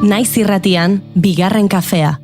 Naiz irratian, bigarren kafea.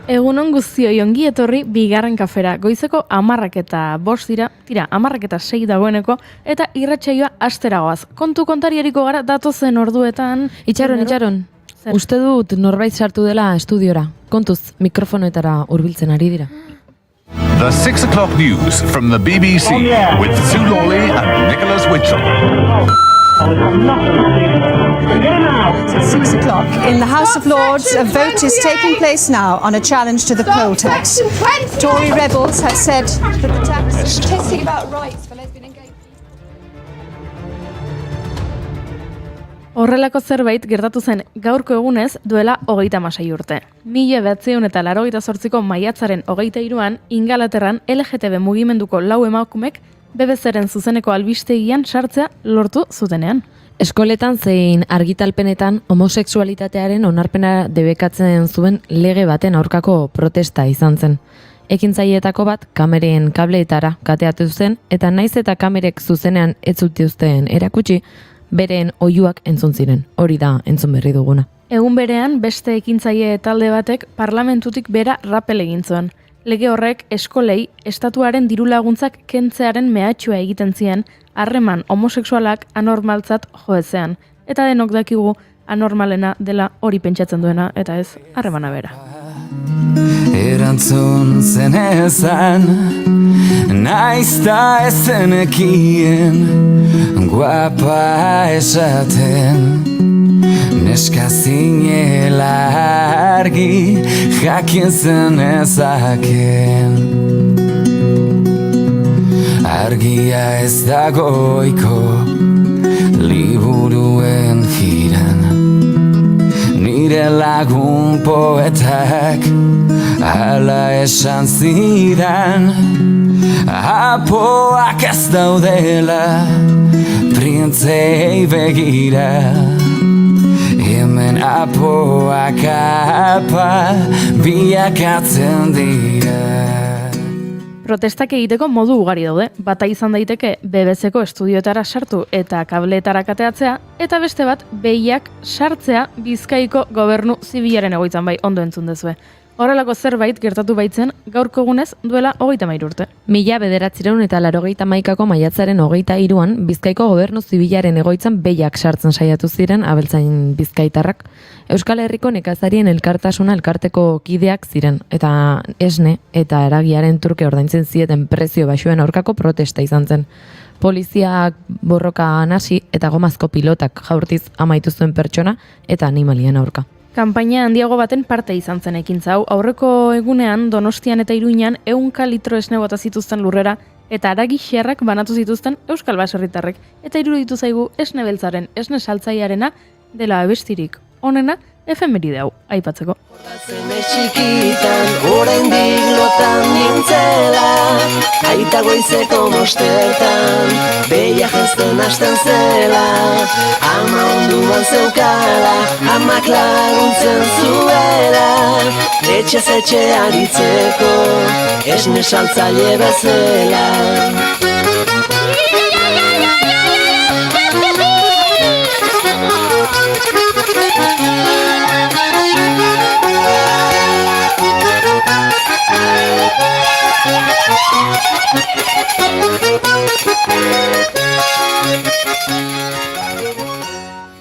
Egunon guztioi ongi etorri bigarren kafera. Goizeko 10:05 dira, 10:06 dagoeneko, eta irratsaioa asteragoaz. Kontu kontariariko gara datozen orduetan. Itxaron. Uste dut norbait sartu dela estudiora. Kontuz, mikrofonoetara hurbiltzen ari dira. The 6 o'clock news from the BBC with Sue Lawley and Nicholas Witchell. At 6 o'clock in the House of Lords, a vote is taking place now on a challenge to the poll tax. Tory rebels have said that the tax is protesting about rights for lesbian and gay people. Horrelako zerbait gertatu zen gaurko egunez duela 36 urte. 1988ko maiatzaren 23an Ingalaterran LGTB mugimenduko 4 emakumek BBC-ren zuzeneko albistegian sartzea lortu zutenean. Eskoletan zein argitalpenetan homosexualitatearen onarpena debekatzen zuen lege baten aurkako protesta izan zen. Ekintzaileetako bat kameren kableetara kateatu zen eta naiz eta kamerek zuzenean ez zituzten erakutsi, beren oihuak entzun ziren. Hori da entzun berri duguna. Egun berean beste ekintzaile talde batek parlamentutik bera rapel egin zuen. Lege horrek eskolei estatuaren dirulaguntzak kentzearen mehatxua egiten zien harreman homosexualak anormaltzat joezean. Eta denok dakigu anormalena dela hori pentsatzen duena eta ez harremana bera. Erantzun zenezan, naizta ezenekien, guapa esaten. Neska zinela argi jakin zenezaken. Argia ez dagoiko liburuen jiran. Nire lagun poetak hala esan zidan. Apoak ez daudela printzei begira. Hemen apoak apa biakatzen dira. Protestak egiteko modu ugari daude. Bata izan daiteke BBC-ko estudioetara sartu eta kableetara kateatzea, eta beste bat behiak sartzea Bizkaiko gobernu zibilaren egoitzan, bai ondo entzun dezue. Horrelako zerbait gertatu baitzen gaurko egunez duela 33 urte. 1991ko maiatzaren 23an Bizkaiko gobernu zibilaren egoitzan behiak sartzen saiatu ziren abeltzain bizkaitarrak. Euskal Herriko nekazarien elkartasuna elkarteko kideak ziren eta esne eta eragiaren truke ordaintzen zieten prezio baxuen aurkako protesta izan zen. Poliziak borroka hasi eta gomazko pilotak jaurtiz amaitu zuen pertsona eta animalien aurka. Kanpaina handiago baten parte izan zen ekintza hau. Aurreko egunean Donostian eta Iruinan 100 litro esne bota zituzten lurrera eta haragi xerrak banatu zituzten euskal baserritarrek. Eta iruditu zaigu esne beltzaren, esne saltzailearena dela abestirik onena efemeride hau aipatzeko. Zeme txikitan, oraindik lotan nintzela, aita goizeko mostertan, beia jezten hasten zela, ama onduan zeukala, amak laguntzen zuela, etxez etxe aritzeko, esne saltzaile bezala.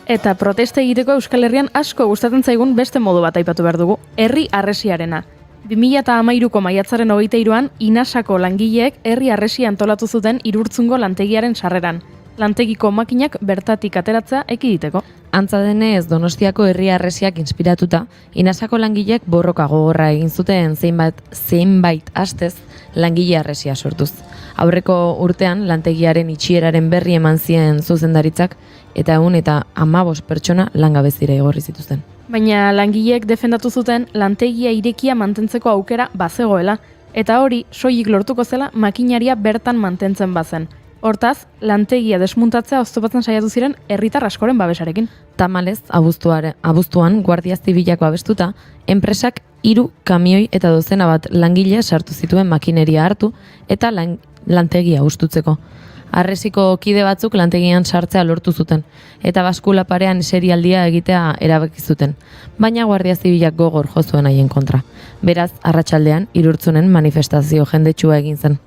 Eta protesta egiteko Euskal Herrian asko gustatzen zaigun beste modu bat aipatu behar dugu, herri harresiarena. 2013ko maiatzaren 23an Inasako langileek herri harresia antolatu zuten Irurtzungo lantegiaren sarreran. Lantegiko makinak bertatik ateratzea ekiditeko. Antza denez Donostiako herri harresiak inspiratuta, Inasako langileek borroka gogorra egin zuten zeinbait astez langile harresia sortuz. Aurreko urtean lantegiaren itxieraren berri eman zien zuzendaritzak eta 115 pertsona langabezira igorri zituzten. Baina langileek defendatu zuten lantegia irekia mantentzeko aukera bazegoela, eta hori soilik lortuko zela makinaria bertan mantentzen bazen. Hortaz, lantegia desmuntatzea oztopatzen saiatu ziren herritar askoren babesarekin. Tamalez, abuztuan Guardia Zibilak babestuta, enpresak 3 kamioi eta dozena bat langile sartu zituen makineria hartu eta lantegia hustutzeko. Harresiko kide batzuk lantegian sartzea lortu zuten, eta baskula parean eserialdia egitea erabaki zuten, baina Guardia Zibilak gogor jo zuen haien kontra. Beraz, arratsaldean Irurtzunen manifestazio jendetsua egin zen.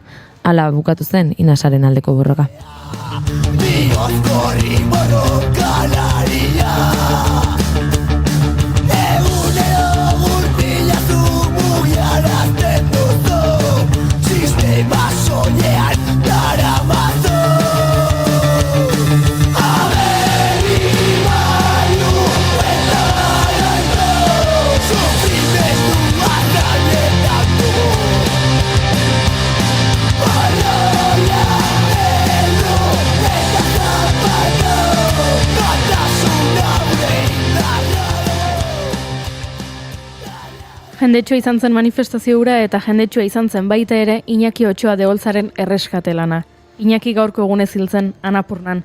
Hala bukatu zen Inasaren aldeko borroka. Jendetsua izan zen manifestazio hura eta jendetsua izan zen baita ere Iñaki Otxoa de Olzaren erreskate lana. Iñaki gaurko egunez hil zen Anapurnan.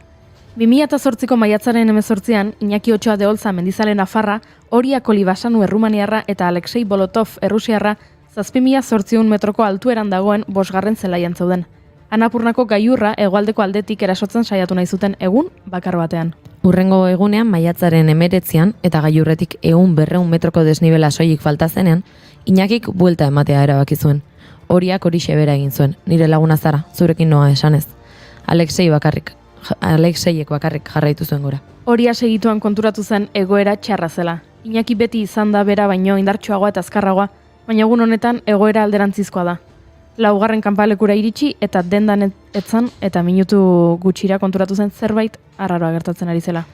2008ko maiatzaren 18an Iñaki Otxoa de Olza mendizale nafarra, Oria Kolibasanu errumaniarra eta Alexei Bolotov errusiarra 7.800 metroko altueran dagoen 5. zelaian zeuden. Anapurnako gailurra hegoaldeko aldetik erasotzen saiatu nahi zuten egun bakar batean. Urrengo egunean maiatzaren 19an eta gailurretik 100-200 metroko desnibela soilik falta zenean, Iñakik buelta ematea erabaki zuen. Horiak horixe bera egin zuen, nire laguna zara, zurekin noa esanez. Alexeiek bakarrik jarraitu zuen gora. Horia segituan konturatu zen egoera txarra zela. Iñaki beti izan da bera baino indartsuagoa eta azkarragoa, baina egun honetan egoera alderantzizkoa da. 4. kanpalekura iritsi eta dendan etzan eta minutu gutxira konturatu zen zerbait arraroa gertatzen ari zela.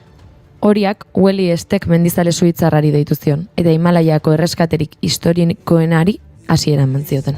Horiak Ueli Estek mendizale suitzarrari deitu zion, eta Himalaiako erreskaterik historikoenari hasiera eman zioten.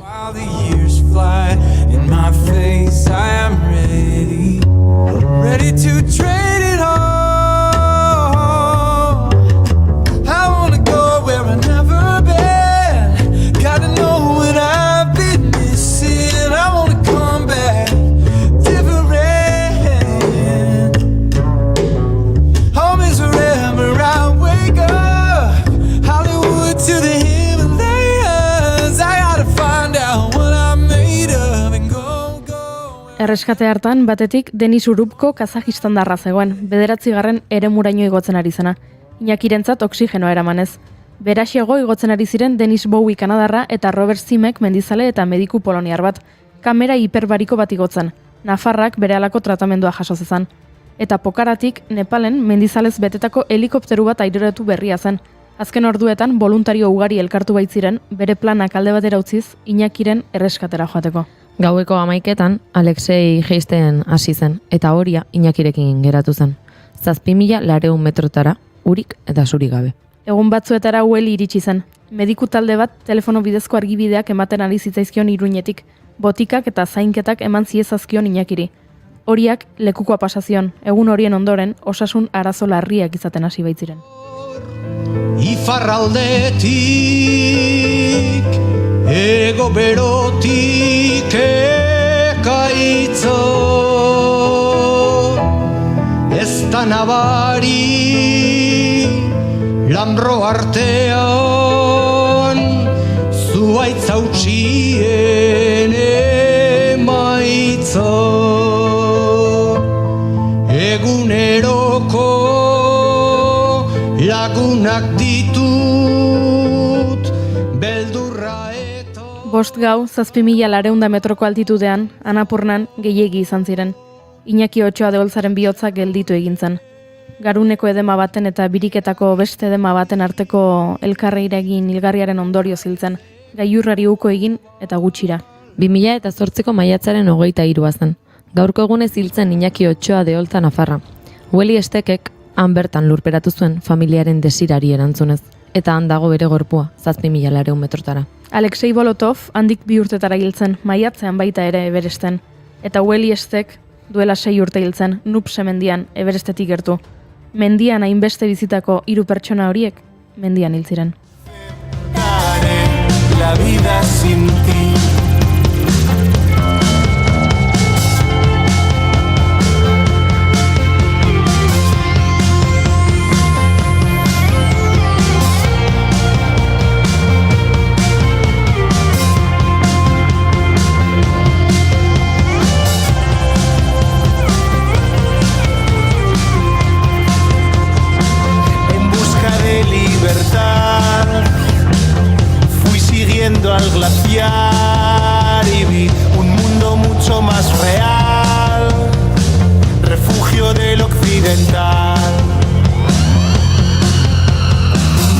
Erreskate hartan, batetik Denis Urubko Kazajistandarra zegoen, 9. eremuraino igotzen ari zena. Iñakirentzat oxigenoa eramanez. Beraxego igotzen ari ziren Denis Bowie Kanadarra eta Robert Simek mendizale eta mediku poloniar bat. Kamera hiperbariko bat igotzen. Nafarrak berehalako tratamendua jaso zezan. Eta Pokaratik Nepalen mendizalez betetako helikopteru bat aireratu berria zen. Azken orduetan voluntario ugari elkartu baitziren, bere planak alde batera utziz, Iñakiren erreskatera joateko. Gaueko 11etan Alexei jeisten hasi zen, eta Horia Iñakirekin geratu zen. 7.400 metrotara, urik eta zuri gabe. Egun batzuetara Ueli iritsi zen. Mediku talde bat telefono bidezko argibideak ematen ari zitzaizkion Iruñetik, botikak eta zainketak eman ziezazkion Iñakiri. Horiak lekukoa pasazion, egun horien ondoren osasun arazo larriak izaten hasi baitziren. Ifarraldetik, ego berotik ekaitzo, ez da nabari lanbro artean, zuaitz hautsien emaitzo, eguneroko lagunak ditut beldurra eto. 5 gau 7.400 metroko altitudean, Anapurnan gehiegi izan ziren. Iñaki Otxoa de Olzaren bihotza gelditu egin zen. Garuneko edema baten eta biriketako beste edema baten arteko elkarreira egin hilgarriaren ondorio ziltzen, gailurrari uko egin eta gutxira. 2008ko maiatzaren 23 zen. Gaurko egunez hiltzen Iñaki Otxoa de Olza Nafarra. Ueli Estekek han bertan lurperatu zuen familiaren desirari erantzunez, eta han dago bere gorpua, 7.400 metrotara. Alexei Bolotov handik 2 urtetara hiltzen, maiatzean baita ere Everesten, eta Ueli Estek duela 6 urte hiltzen, Nupse mendian, Everestetik gertu. Mendian hainbeste bizitako 3 pertsona horiek, mendian hil ziren. La vida sin ti. Fui siguiendo al glaciar y vi un mundo mucho más real, refugio del occidental.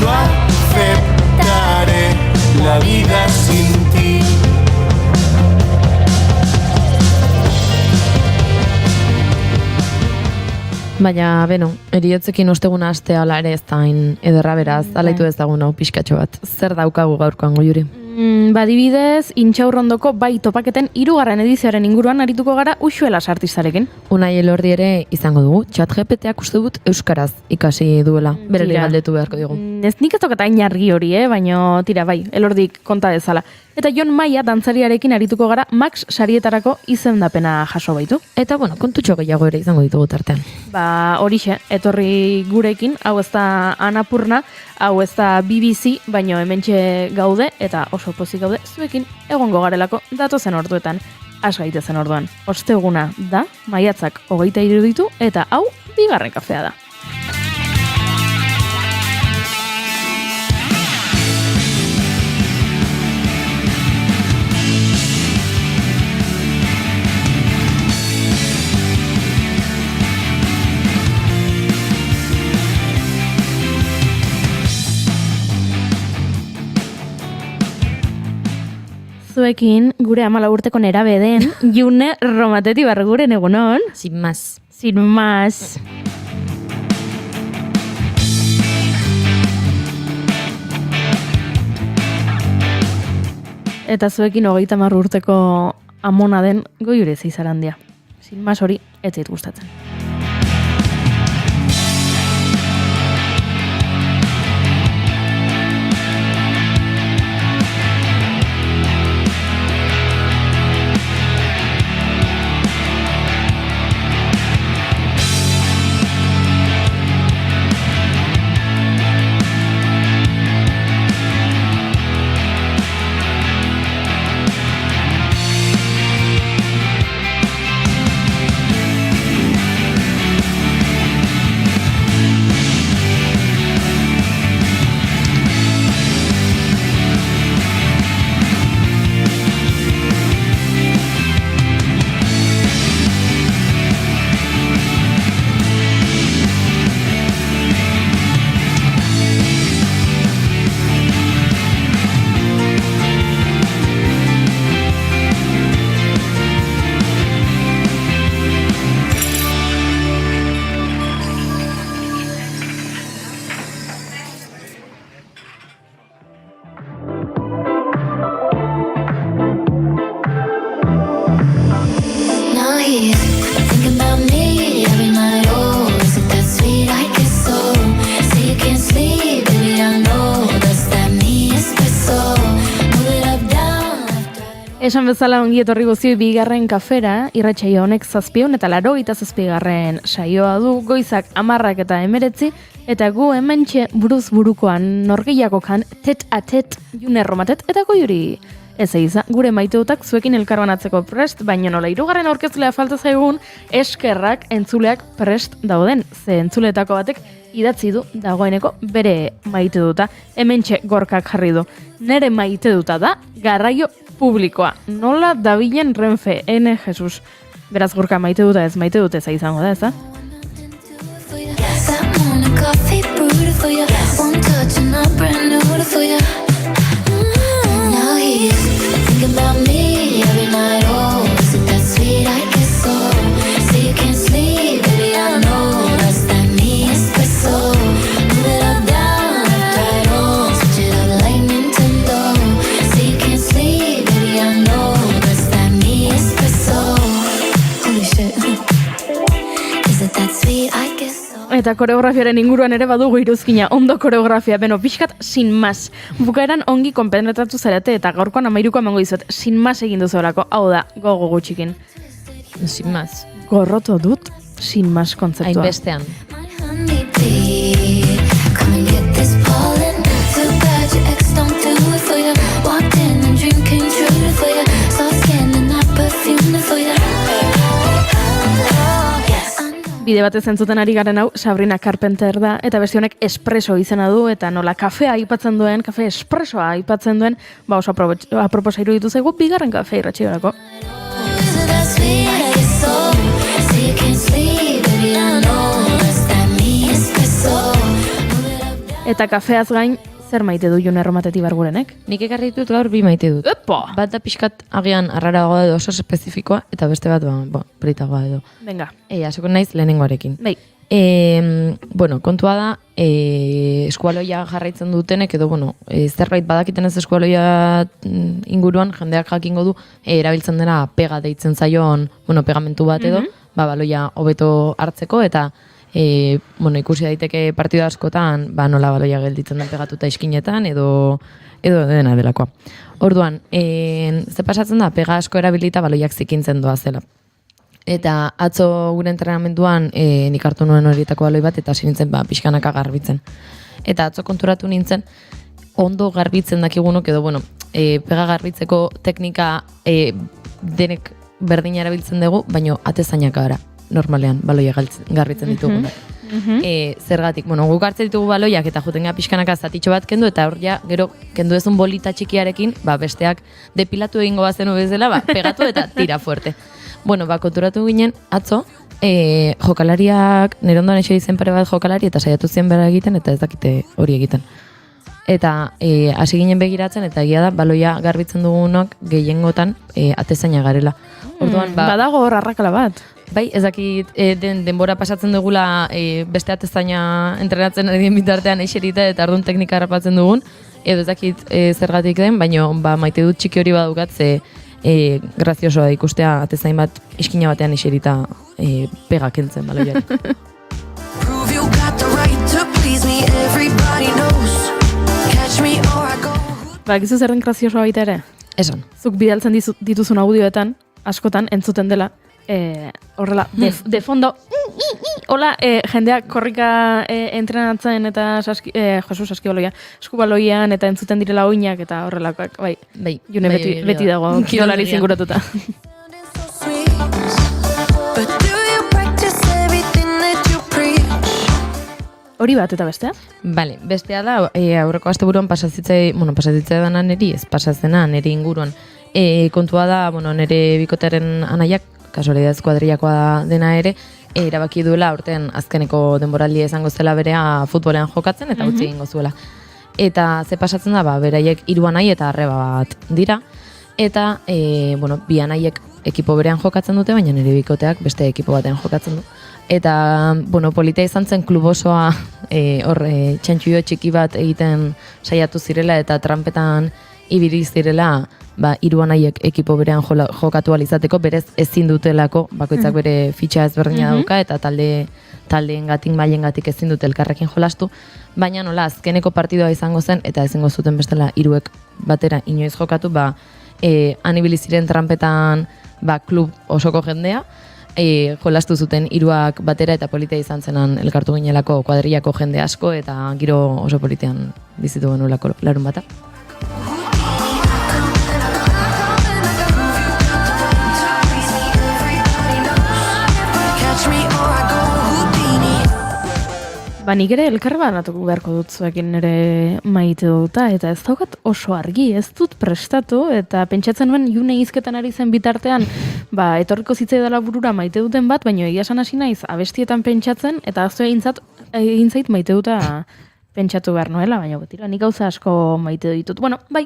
No aceptaré la vida sin ti. Baina, beno, eriotzekin osteguna astea ala ere ez da hain ederra beraz, alaitu ezagun hau pixkatxo bat. Zer daukagu gaurkoan Goiuri? Badibidez, Intxaurrondoko bai topaketen 3. edizioaren inguruan arituko gara Uxuelas artistarekin. Unai Elordi ere izango dugu, ChatGPTak uste dut euskaraz ikasi duela, berari Tira. galdetu beharko digu. Ez nik ez dokata inargi hori, baina tira bai, Elordik konta dezala. Eta Jon Maia dantzariarekin arituko gara Max sarietarako izendapena jaso baitu. Eta, bueno, kontutxo gehiago ere izango ditugu tartean. Horixe, etorri gurekin, hau ez da Anapurna, hau ez da BBC, baino hementxe gaude, eta oso pozik gaude, zuekin egongo garelako datozen orduetan. Has gaitezen orduan. Osteguna da, maiatzak 23 ditu, eta hau bigarren kafea da. Zuekin, gure 14 urteko nerabe den, June Romateti Barguren egunon. Sin más. Sin más. Eta zuekin 30 urteko amona den Goiure Zeizarandia. Sin más hori, ez zait gustatzen. Esan bezala ongi etorri guztioi bigarren kafera, irratsaio honek 787 saioa du, goizak 10 eta 19, eta gu hementxe buruz burukoan norgehiagokan tet-a-tet June Romatet eta Goiuri. Ez eiza, gure maiteutak zuekin elkarbanatzeko prest, baina nola 3. aurkezlea falta zaigun, eskerrak entzuleak prest dauden, ze entzuleetako batek idatzi du dagoeneko bere maite duta. Hementxe Gorkak jarri du. Nere maite duta da garraio publikoa. Nola dabilen Renfe, Jesus. Beraz Gorka maite duta ez maite dute za izango da, eza? Is it that sweet? I guess so. Eta koreografiaren inguruan ere badugu iruzkina, ondo koreografia, beno, pixkat sin mas. Bukaeran ongi konpenetratu zarete eta gaurkoan 13 emango dizuet, sin mas egin duzuelako, hau da, gogo gutxikin. Sin más. Gorroto dut, sin mas kontzeptua. Hainbestean. Bide batez entzuten ari garen hau, Sabrina Carpenter da, eta beste honek espresso izena du, eta nola kafea aipatzen duen, kafe espressoa aipatzen duen, ba oso aproposa iruditu zaigu, bigarren kafea irratxiorako. Eta kafeaz gain, zer maite du June Erromateti Bargurenek? Nik ekarri ditut gaur 2 maite dut. Epa! Bat da pixkat agian arraragoa edo oso espezifikoa, eta beste bat, britagoa edo. Venga. Hasiko naiz lehenengoarekin. Bai. Bueno, kontua da, eskualoia jarraitzen dutenek, edo, zerbait badakiten ez eskualoia inguruan, jendeak jakingo du, erabiltzen dela pega deitzen zaion, pegamentu bat edo, baloia hobeto hartzeko, eta ikusi daiteke partidu askotan, nola baloia gelditzen den pegatuta iskinetan, edo dena delakoa. Orduan, ze pasatzen da, pega asko erabilita baloiak zikintzen doa zela. Eta atzo gure entrenamenduan nik hartu nuen horietako baloi bat, eta hasi nintzen pixkanaka garbitzen. Eta atzo konturatu nintzen, ondo garbitzen dakigunok, edo, pega garbitzeko teknika denek berdina erabiltzen dugu, baina atezainak gara. Normalean, baloia garbitzen ditugunak. Zergatik, guk hartzen ditugu baloiak eta juten gara pixkanaka zatitxo bat kendu, eta hor ja, gero, kendu ezun bolita txikiarekin, besteak depilatu egingo bazenu bezala, pegatu eta tira fuerte. Konturatu ginen, atzo, jokalariak, nire ondoan eseri zen pare bat jokalari, eta saiatu zien bera egiten, eta ez dakite hori egiten. Eta hasi ginen begiratzen, eta egia da, baloia garbitzen dugunok gehiengotan atezaina garela. Orduan, badago hor arrakala bat. Bai, ez dakit denbora pasatzen dugula beste atezaina entrenatzen edien bitartean eixerita eta ardun teknika harrapatzen dugun, edo ez dakit zergatik den, baina maite dut txiki hori badukat, ze graziosoa ikustea atezain bat iskina batean eixerita pega kentzen baloiak. Gizu zer den graziosoa baita ere? Esan. Zuk bidaltzen dituzun audioetan, askotan, entzuten dela, horrela, de fondo, hola, jendeak korrika entrenatzen eta saskibaloia, eskubaloian eta entzuten direla oinak eta horrelakoak, bai, June beti dago, kirolari zinguratuta. Hori bat eta bestea? Bale, bestea da, aurreko asteburuan pasazitzei dana neri, ez pasazena neri inguruan. Kontua da, nere bikotearen anaiak, kasualidadez kuadrillakoa dena ere, erabaki duela urtean azkeneko denboraldia izango zela berea futbolean jokatzen eta utzi egingo zuela. Eta ze pasatzen da, beraiek 3 anai eta arreba bat dira, eta bi anaiek ekipo berean jokatzen dute, baina nire bikoteak beste ekipo batean jokatzen du. Eta, polita izan zen klub osoa txantxuio txiki bat egiten saiatu zirela eta trampetan ibili zirela 3 anaiek ekipo berean jokatu alizateko, berez ezin dutelako, bakoitzak bere fitxa ezberdina dauka eta taldeengatik mailengatik ezin dute elkarrekin jolastu, baina nola azkeneko partidua izango zen eta ezingo zuten bestela 3 batera inoiz jokatu, han ibili ziren trampetan klub osoko jendea, jolastu zuten 3 batera eta polita izan zenan elkartu ginelako kuadrillako jende asko eta giro oso politean bizitu genuelako larun bata. Nik ere elkar banatuko beharko dut zuekin ere maite duta, eta ez daukat oso argi, ez dut prestatu, eta pentsatzen nuen June hizketan ari zen bitartean, etorriko zitzai dela burura maite duten bat, baina egia esan hasi naiz abestietan pentsatzen, eta aztu egin zait maite duta pentsatu behar noela, baina betira, nik gauza asko maite ditut.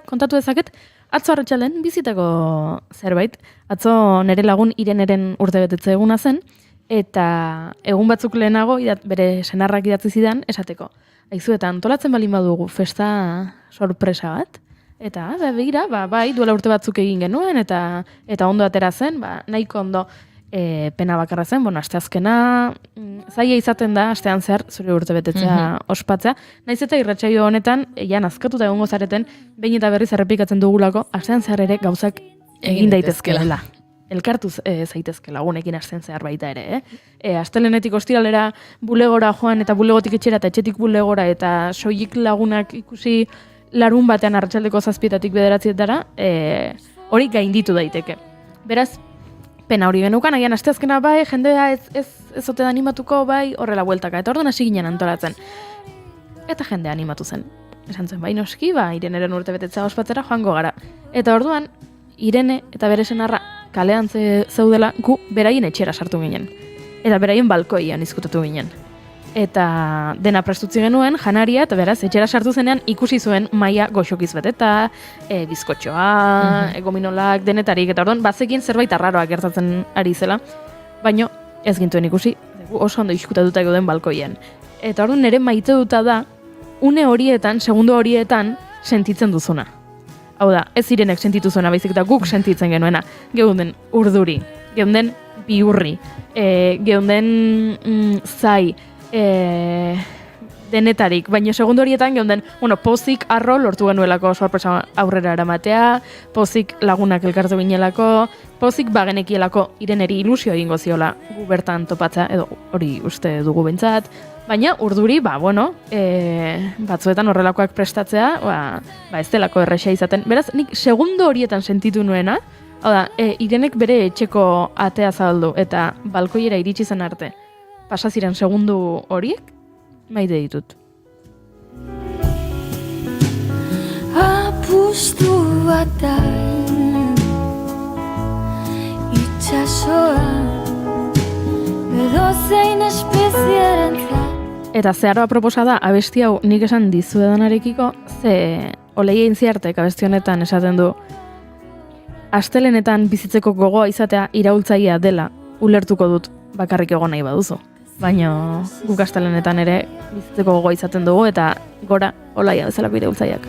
Kontatu dezaket, atzo arratsalen bizitako zerbait, atzo nere lagun Ireneren urtebetetze eguna zen, eta egun batzuk lehenago bere senarrak idatzi zidan esateko. Aizu, eta antolatzen balin badugu festa sorpresa bat, eta begira, duela urte batzuk egin genuen, eta ondo atera zen, nahiko ondo pena bakarra zen, asteazkena zaila izaten da, astean zehar, zure urtebetetzea ospatzea. Naiz eta irratsaio honetan, ja nazkatuta egongo zareten, behin eta berriz errepikatzen dugulako, astean zehar ere gauzak egin daitezkeela. Elkartuz zaitezke lagunekin astean zehar baita ere, astelenetik ostiralera bulegora joan eta bulegotik etxera eta etxetik bulegora eta soilik lagunak ikusi larun batean arratsaldeko 7:00 bederatzietara, hori gainditu daiteke. Beraz, pena hori genukan, agian asteazkena bai, jendea ez ote da animatuko bai, horrela bueltaka, eta orduan hasi ginen antolatzen. Eta jendea animatu zen. Esan zen, bai noski, Ireneren urtebetetzea ospatzera joango gara. Eta orduan, Irene eta bere senarra kalean zeudela, gu beraien etxera sartu ginen. Eta beraien balkoian izkutatu ginen. Eta dena prestutzi genuen, janaria, eta beraz, etxera sartu zenean ikusi zuen maila goxokiz beteta, bizkotxoa, gominolak, denetarik, eta orduan, bazekin zerbait arraroa gertatzen ari zela, baino ez gintuen ikusi, oso ondo iskutatuta gauden balkoian. Eta orduan nire maite duta da, une horietan, segundo horietan, sentitzen duzuna. Hau da, ez Irenek sentitu zuena, baizik eta guk sentitzen genuena. Geunden urduri, geunden bihurri, geunden zai, denetarik, baina segundo horietan geunden, pozik arro lortu genuelako sorpresa aurrera eramatea, pozik lagunak elkartu ginelako, pozik bagenekielako Ireneri ilusio egingo ziola gu bertan topatza, edo hori uste dugu behintzat, baina urduri, batzuetan horrelakoak prestatzea, ez delako erresa izaten. Beraz, nik segundo horietan sentitu nuena, hau da, Irenek bere etxeko atea zabaldu eta balkoiera iritsi zen arte, pasaziren segundu horiek, maite ditut. Apustu batain itxasoa edozein espezierentzat. Eta zeharoa proposa da, abesti hau nik esan dizuedanarekiko, ze Oleia Intziartek abesti honetan esaten du, astelenetan bizitzeko gogoa izatea iraultzailea dela, ulertuko dut bakarrik egon nahi baduzu. Baina guk astelenetan ere bizitzeko gogoa izaten dugu eta gora Olaia bezalako iraultzaileak.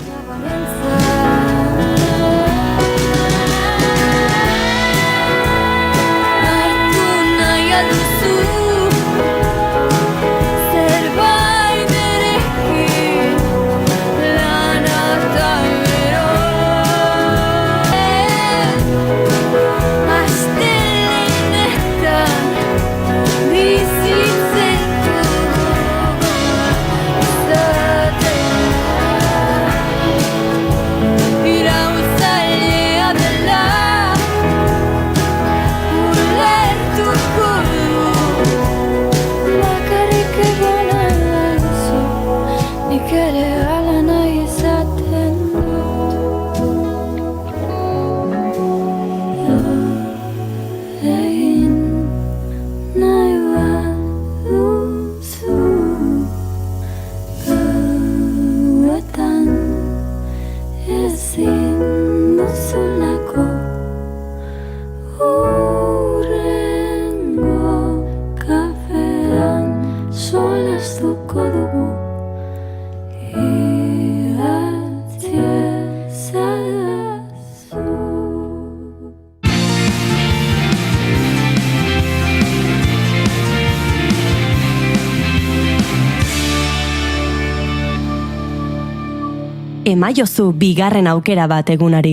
Emaiozu bigarren aukera bat egunari.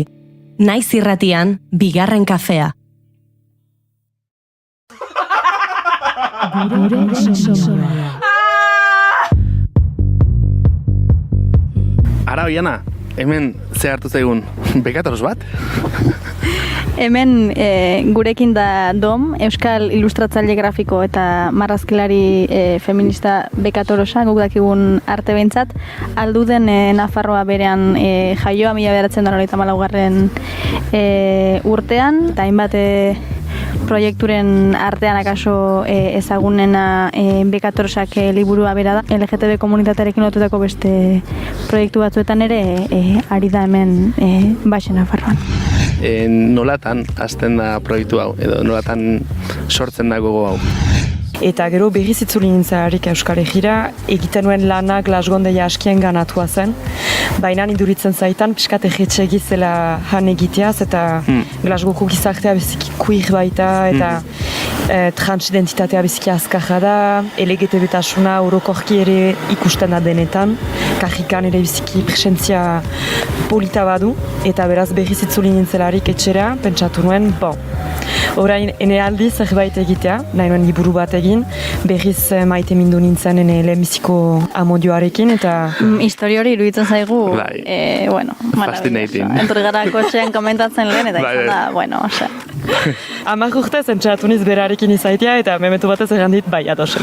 Naiz irratian, bigarren kafea. Ara, Oiana, hemen ze hartu zaigun, bekatoros bat? Hemen gurekin da Dom, Euskal Ilustratzaile Grafiko eta marrazkilari feminista bekatorosa, guk dakigun arte behintzat, alduden Nafarroa berean jaioa 1994 urtean, eta hainbat proiekturen artean akaso ezagunena bekatorosak liburua bera da. LGTB komunitatearekin lotutako beste proiektu batzuetan ere ari da hemen Baxe Nafarroan. Nolatan hasten da proiektu hau, edo nolatan sortzen da gogo hau? Eta gero berriz itzuli nintzarik Euskal Herrira, egiten nuen lanak Glasgondeia askien ganatua zen. Baina iduritzen zaitan, pixkat egetxe egizela han egiteaz, eta Glasgoko gizartea beziki queer baita, eta transidentitatea biziki azkarra da, LGTB-tasuna orokorki ere ikusten da denetan, kajikan ere biziki presentzia polita badu, eta beraz berriz itzuli nintzelarik etxera, pentsatu nuen, orain ene aldi zerbait egitea, nahi nuen liburu bat egin, berriz maite mindu nintzen ene lehenbiziko amodioarekin, eta... Historia hori iruditzen zaigu, fascinating. Entorri gara kotxean komentatzen lehen, eta izan da, bueno, osea. 10 urte zentsatu niz berarekin izaitea, eta memetu batez errandit, ados.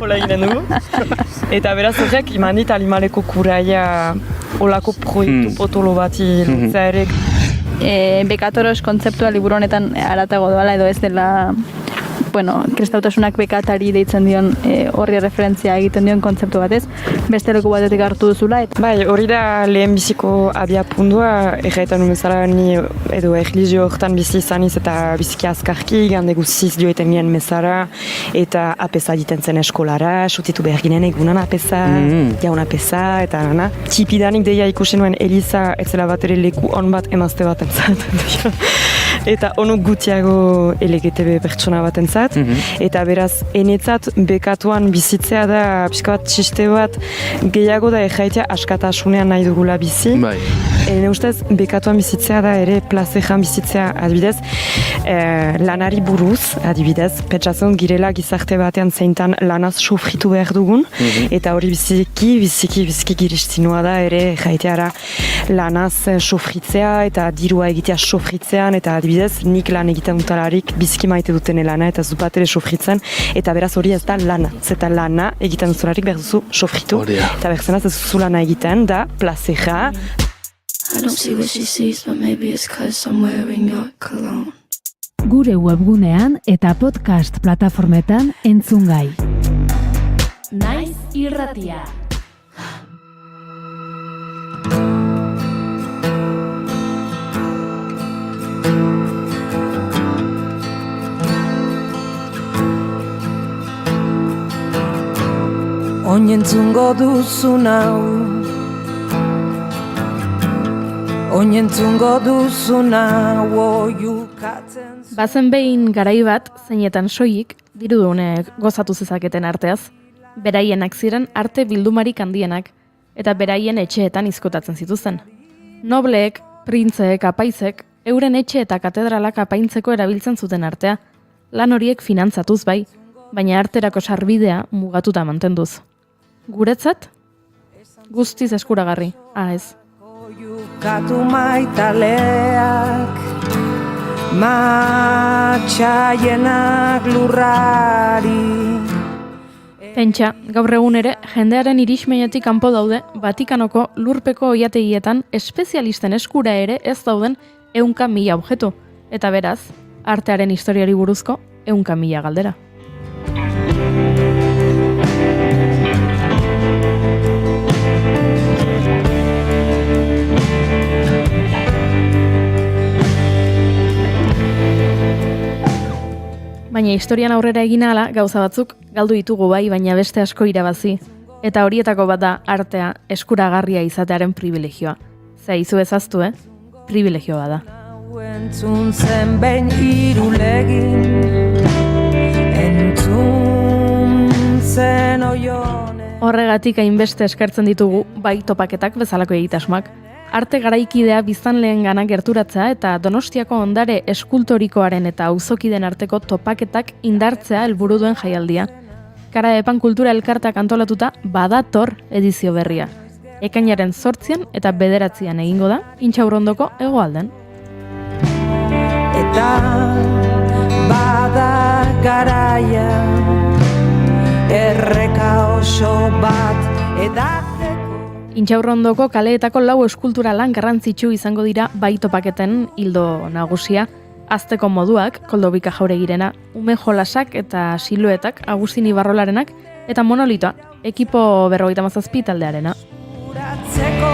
Hola eginen dugu. Eta beraz horrek, iman dit animaleko kuraia olako proiektu potolo bati lotzea ere. Bekatoros kontzeptua liburu honetan aratago doala edo ez dela, kristautasunak bekatari deitzen dion horri referentzia egiten dion kontzeptu batez, beste leku batetik hartu duzula. Bai, hori da lehenbiziko abiapundua, erraetan umezala ni edo erlijio horretan bizi izaniz eta biziki azkarki, gande guziz joeten nien mezara, eta apesa diten zen eskolara, sutitu behar ginen egunan apesa, jaun apesa, eta nana. Txipidanik deia ikusi nuen Eliza etzela bat ere leku on bat emazte bat entzat. Eta onuk gutiago LGTB pertsona bat entzat. Eta beraz, enetzat bekatuan bizitzea da, pixka bat txiste bat, gehiago da erraitea askatasunean nahi dugula bizi. Ene ustez, bekatuan bizitzea da ere plazejan bizitzea, adibidez, lanari buruz, adibidez, pentsatzen girela gizarte batean zeintan lanaz sofritu behar dugun, eta hori biziki giristinua da ere erraiteara lanaz sofritzea eta dirua egitea sofritzean, eta adibidez, nik lan egiten dutalarik biziki maite duten lana eta bat ere sofritzen, eta beraz hori ez da lana. Zeta lana egiten duzularik behar duzu sofritu, eta behar ez duzu lana egiten da plazeja. Gure webgunean eta podcast plataformetan entzungai. Naiz irratia. Oinentzungo duzu nau, oinentzungo duzu nau oiukatzen. Bazen behin garai bat, zeinetan soilik, dirudunek gozatu zezaketen arteaz, beraienak ziren arte bildumarik handienak, eta beraien etxeetan izkotatzen zituzten. Nobleek, printzeek, apaizek, euren etxe eta katedralak apaintzeko erabiltzen zuten artea, lan horiek finantzatuz bai, baina arterako sarbidea mugatuta mantenduz. Guretzat, guztiz eskuragarri, ez. Oiukatu maitaleak, matxaienak lurrari. Pentsa, gaur egun ere, jendearen irismenetik kanpo daude, Vatikanoko lurpeko oiategietan espezialisten eskura ere ez dauden 100.000 objektu, eta beraz, artearen historiari buruzko 100.000 galdera. Baina historian aurrera egin ahala, gauza batzuk galdu ditugu bai, baina beste asko irabazi. Eta horietako bat da artea eskuragarria izatearen privilegioa. Zaizu ezaztu, privilegioa da. Entzun zen behin irulegin, entzun zen oione. Horregatik hainbeste eskertzen ditugu bai topaketak bezalako egitasmoak. Arte garaikidea biztanleen gana gerturatzea eta Donostiako ondare eskultorikoaren eta auzokiden arteko topaketak indartzea helburu duen jaialdia. Karaepan kultura elkartak antolatuta badator edizio berria. Ekainaren 8 eta 9 egingo da, Intxaurrondoko hegoalden. Eta bada garaia, erreka oso bat edatzeko. Intxaurrondoko kaleetako 4 eskultura lan garrantzitsu izango dira bai topaketen hildo nagusia. Azteko moduak, Koldobika Jauregirena, ume jolasak eta siluetak, Agustin Ibarrolarenak, eta monolitoa, ekipo 57 taldearena. Uratzeko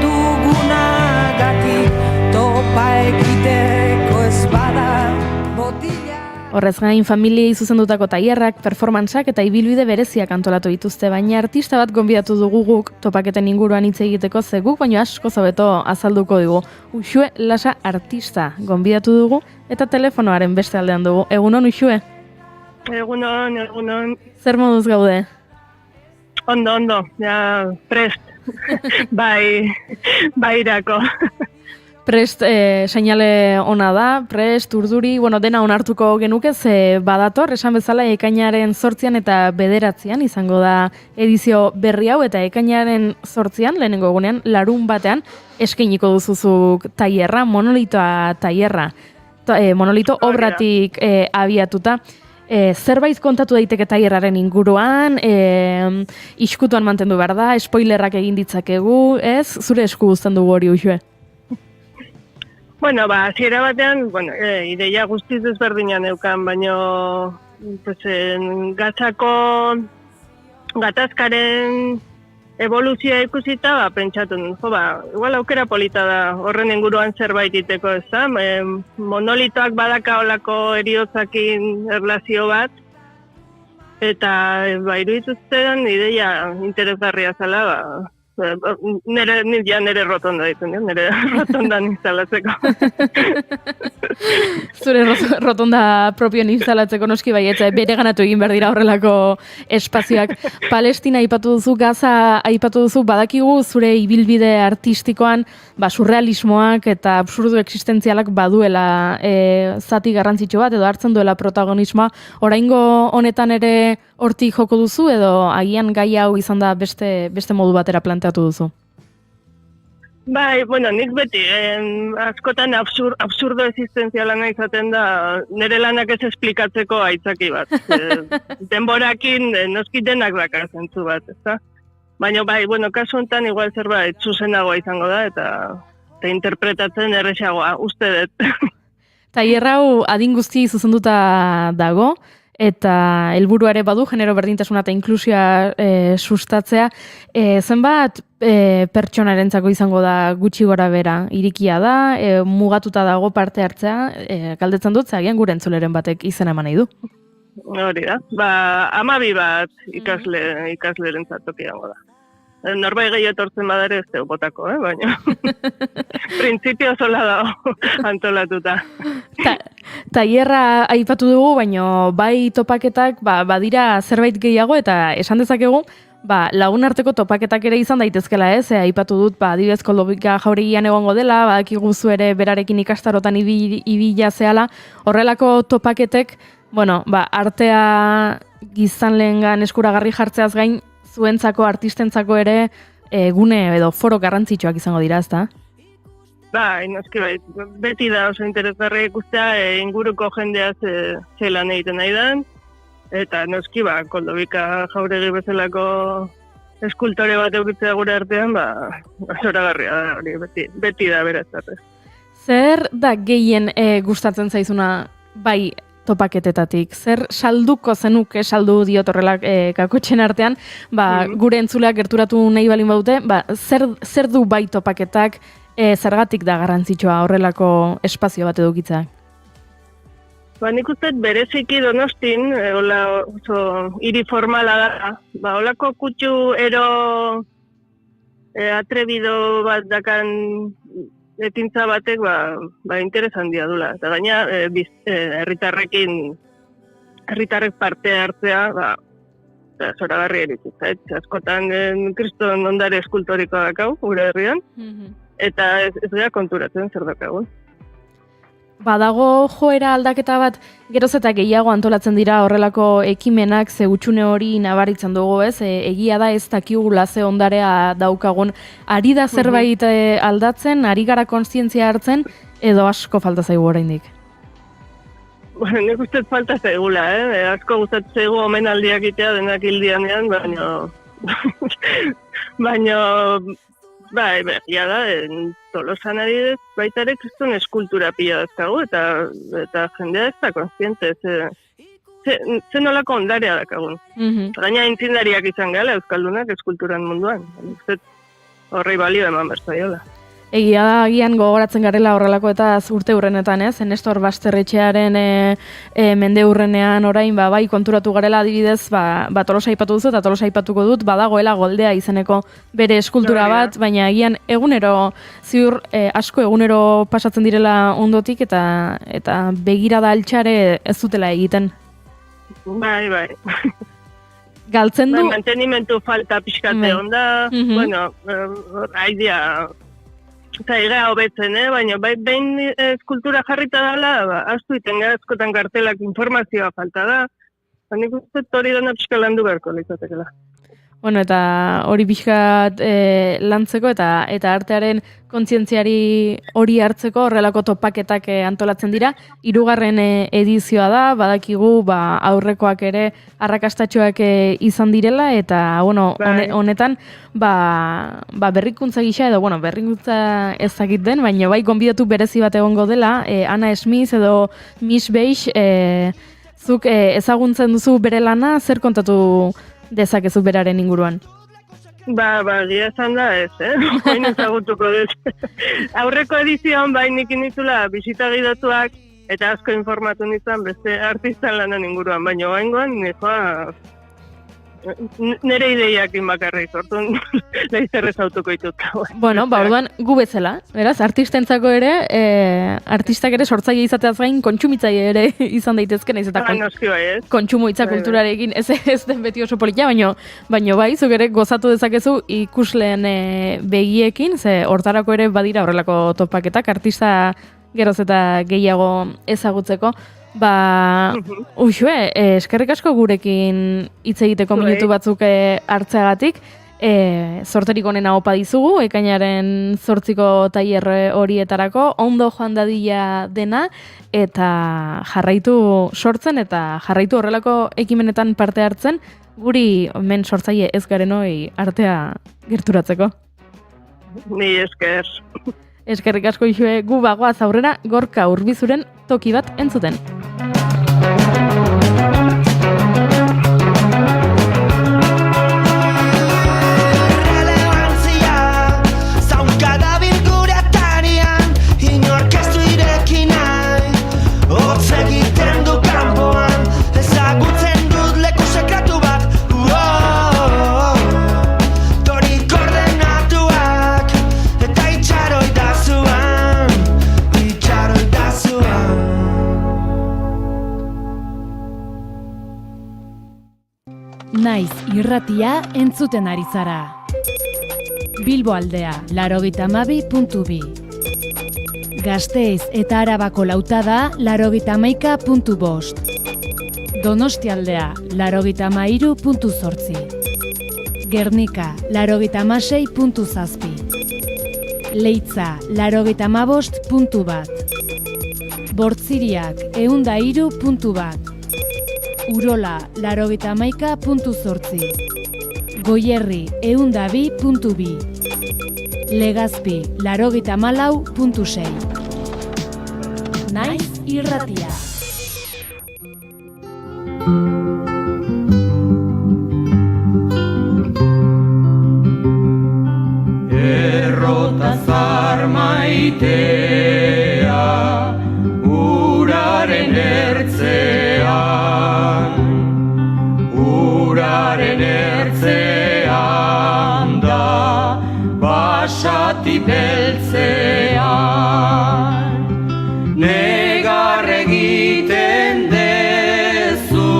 dugunagatik, topa egiteko ez bada botila. Horrez gain, familiei zuzendutako tailerrak, performantzak eta ibilbide bereziak antolatu dituzte, baina artista bat gonbidatu dugu guk topaketen inguruan hitz egiteko ze guk, baina asko hobeto azalduko digu. Uxue Lasa artista gonbidatu dugu eta telefonoaren beste aldean dugu. Egunon, Uxue? Egunon. Zer moduz gaude? Ondo, ja prest. Bairako. Prest seinale ona da, prest, urduri, dena onartuko genuke, ze badator, esan bezala ekainaren 8 eta 9 izango da edizio berri hau, eta ekainaren 8 lehenengo egunean, larun batean, eskainiko duzuzuk tailerra, monolitoa tailerra, monolito obratik abiatuta. Zerbait kontatu daiteke tailerraren inguruan, iskutuan mantendu behar da, spoilerrak egin ditzakegu, ez? Zure esku guztan dugu hori, Uxue? Hasiera batean, ideia guztiz desberdinan eukan, baino gatazkaren evoluzioa ikusita, pentsatu nuen, igual aukera polita da horren inguruan zerbait iteko, ez da? Monolitoak badaka olako eriotzakin erlazio bat, eta irudituztean ideia interesgarria zela, nire rotonda ditu, nire rotondan instalatzeko. Zure rotonda propioen instalatzeko noski baietza, bere ganatu egin behar dira horrelako espazioak. Palestina aipatu duzu, Gaza aipatu duzu, badakigu zure ibilbide artistikoan surrealismoak eta absurdu existentzialak baduela zati garrantzitsu bat, edo hartzen duela protagonismoa. Oraingo honetan ere hortik joko duzu, edo agian gai hau izan da beste modu batera planteatu duzu? Nik beti, askotan absurdo existenzialana izaten da, nire lanak ez esplikatzeko aitzaki bat. Denborakin noski denak dakar zentzu bat, ezta? Baina kasu honetan igual zerbait zuzenagoa izango da, eta interpretatzen erresagoa, uste dut. Tailer hau adin guzti zuzenduta dago, eta helburua ere badu, genero berdintasuna eta inklusioa sustatzea. Zenbat pertsonarentzako izango da gutxi gora bera, irikia da, mugatuta dago parte hartzea, galdetzen dut, agian gure entzuleren batek izena eman nahi du. Hori da, 12 bat ikasleren zatoki dago da. Norbait gehi etortzen badare ez deu botako, baina printzipio zola dago antolatuta. Tailerra aipatu dugu, baina bai topaketak badira zerbait gehiago, eta esan dezakegu, lagun arteko topaketak ere izan daitezkela, ez? Aipatu dut, adibidez Koldobika Jauregian egongo dela, badakigu zu ere berarekin ikastarotan ibila zehala, horrelako topaketek, artea gizanleengan eskuragarri jartzeaz gain, zuentzako, artistentzako ere gune edo foro garrantzitsuak izango dira, ezta? Noski beti da oso interesgarri ikustea inguruko jendea zelan egiten nahi den, eta noski Koldobika Jauregi bezalako eskultore bat euritzea gure artean, zoragarria da hori, beti da beraz. Zer da gehien gustatzen zaizuna bai topaketetatik? Zer salduko zenuke, saldu diot horrelak kakotxen artean, gure entzuleak gerturatu nahi balin baute, zer du bai topaketak, zergatik da garrantzitsua horrelako espazio bat edukitzea? Nik uste bereziki Donostin, oso hiri formala da, olako kutxu ero atrebido bat dakan ekintza batek interes handia dula. Eta gaina herritarrek parte hartzea zoragarri erituz. Askotan kriston ondare eskultorikoa dakau, gure herrian, eta ez da konturatzen zer dakagun. Badago joera aldaketa bat, geroz eta gehiago antolatzen dira horrelako ekimenak, ze hutsune hori nabaritzen dugu, ez? Egia da ez dakigula ze ondarea daukagun. Ari da zerbait aldatzen, ari gara kontzientzia hartzen, edo asko falta zaigu oraindik? Nik uste falta zaigula, asko gustatzen zaigu omenaldiak itea denak hildianean, baina begia da, Tolosan adibidez, baita ere kriston eskultura pila dazkagu, eta jendea ez da kontziente, ze nolako ondarea dakagun. Gaina intzindariak izan gala, euskaldunak eskulturan munduan. Horrei balio eman berzaiola. Egia da agian gogoratzen garela horrelako eta urte hurrenetan, ez? Nestor Basterretxearen mende hurrenean orain bai konturatu garela adibidez, Tolosa aipatu duzu eta Tolosa aipatuko dut, badagoela Goldea izeneko bere eskultura bat, baina agian egunero ziur asko egunero pasatzen direla ondotik eta begirada altxare ez dutela egiten. Bai. Galtzen du... Mantenimentu falta pixkate onda, bueno, aidea... Eta ega hobetzen, baina behin eskultura jarrita dela, astu iten askotan kartelak informazioa falta da. Nik uste hori dena pixka landu beharko litzatekela. Bueno, eta hori pixkat lantzeko eta artearen kontzientziari hori hartzeko horrelako topaketak antolatzen dira. 3. edizioa da, badakigu aurrekoak ere arrakastatxoak izan direla eta bueno, honetan berrikuntza gisa edo berrikuntza ezagit den, baina bai gonbidatu berezi bat egongo dela, Anna Smith edo Miss Beige, zuk ezaguntzen duzu bere lana, zer kontatu dezakezu beraren inguruan? Gira esan da ez, baina ezagutuko dut. Aurreko edizioan nik inizula bisita gidatuak eta asko informatu nintzen beste artistan lanan inguruan, baina oaingoan nire ideiakin bakarrik, orduan lehizer ez autuko ditut. Bueno, orduan gu bezala, beraz, artistentzako ere, artistak ere sortzaile izateaz gain kontsumitzaile ere izan daitezken, ez eta kontsumo hitza kulturarekin ez den beti oso politia, baina bai, zuk ere gozatu dezakezu ikusleen begiekin, ze hortarako ere badira horrelako topaketak, artista geroz eta gehiago ezagutzeko. Eskerrik asko gurekin hitz egiteko minutu batzuk hartzeagatik. Zorterik onena opa dizugu, ekainaren 8ko tailer horietarako, ondo joan dadila dena, eta jarraitu sortzen eta jarraitu horrelako ekimenetan parte hartzen, guri hemen sortzaile ez garenoi artea gerturatzeko. Ni esker. Eskerrik asko Ixue, gu bagoaz aurrera Gorka Urbizuren toki bat entzuten. Naiz irratia entzuten ari zara. Bilbo aldea, 92.2. Gasteiz eta Arabako lautada, 91.5. Donostialdea, 93.8. Gernika, 96.7. Leitza, 95.1. Bortziriak, 103.1. Urola, 91.8. Goierri, 102.2. Legazpi, 94.6. Naiz irratia. Errota zar maitea, uraren ertzean, uraren ertzean da, basati beltzean, negar egiten dezu,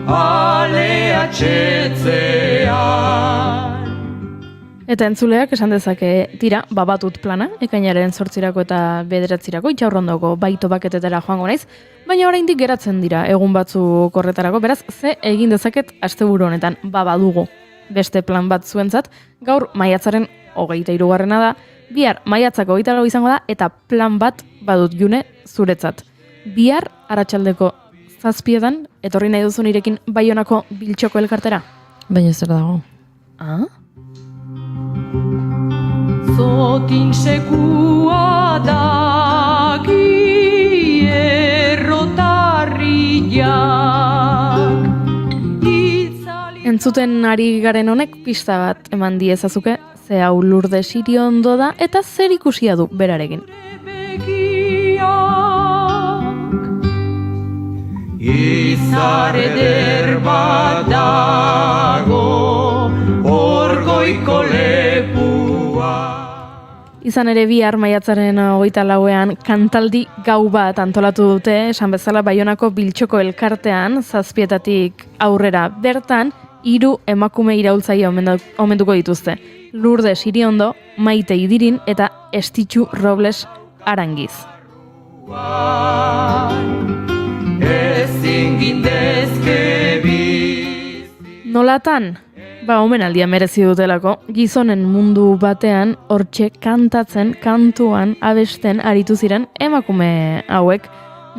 alea txetzean. Eta entzuleak esan dezake tira, babatut plana, ekainaren 8 eta 9 itxaurrondoko baito baketetara joango naiz, baina oraindik geratzen dira egun batzuk horretarako, beraz, ze egin dezaket asteburu honetan, badugu beste plan bat zuentzat, gaur maiatzaren 23 da, bihar maiatzako 24 izango da, eta plan bat badut June zuretzat. Bihar arratsaldeko 7 etorri nahi duzu nirekin Baionako Biltxoko elkartera? Baina zer dago? Zotin sekua daki errotarriak. Entzuten ari garen honek pista bat eman diezazuke, ze hau Lourdes Iriondo da eta zer ikusia du berarekin. Izar eder bat dago, orgoiko lepua. Izan ere bihar maiatzaren 24ean kantaldi gau bat antolatu dute, esan bezala Baionako Biltxoko elkartean, 7:00 aurrera bertan, 3 emakume iraultzaile omenduko dituzte. Lourdes Iriondo, Maite Idirin eta Estitxu Robles Arangiz. Ezin gindezke biz. Nolatan? Omenaldia merezi dutelako, gizonen mundu batean hortxe kantatzen, kantuan, abesten aritu ziren emakume hauek.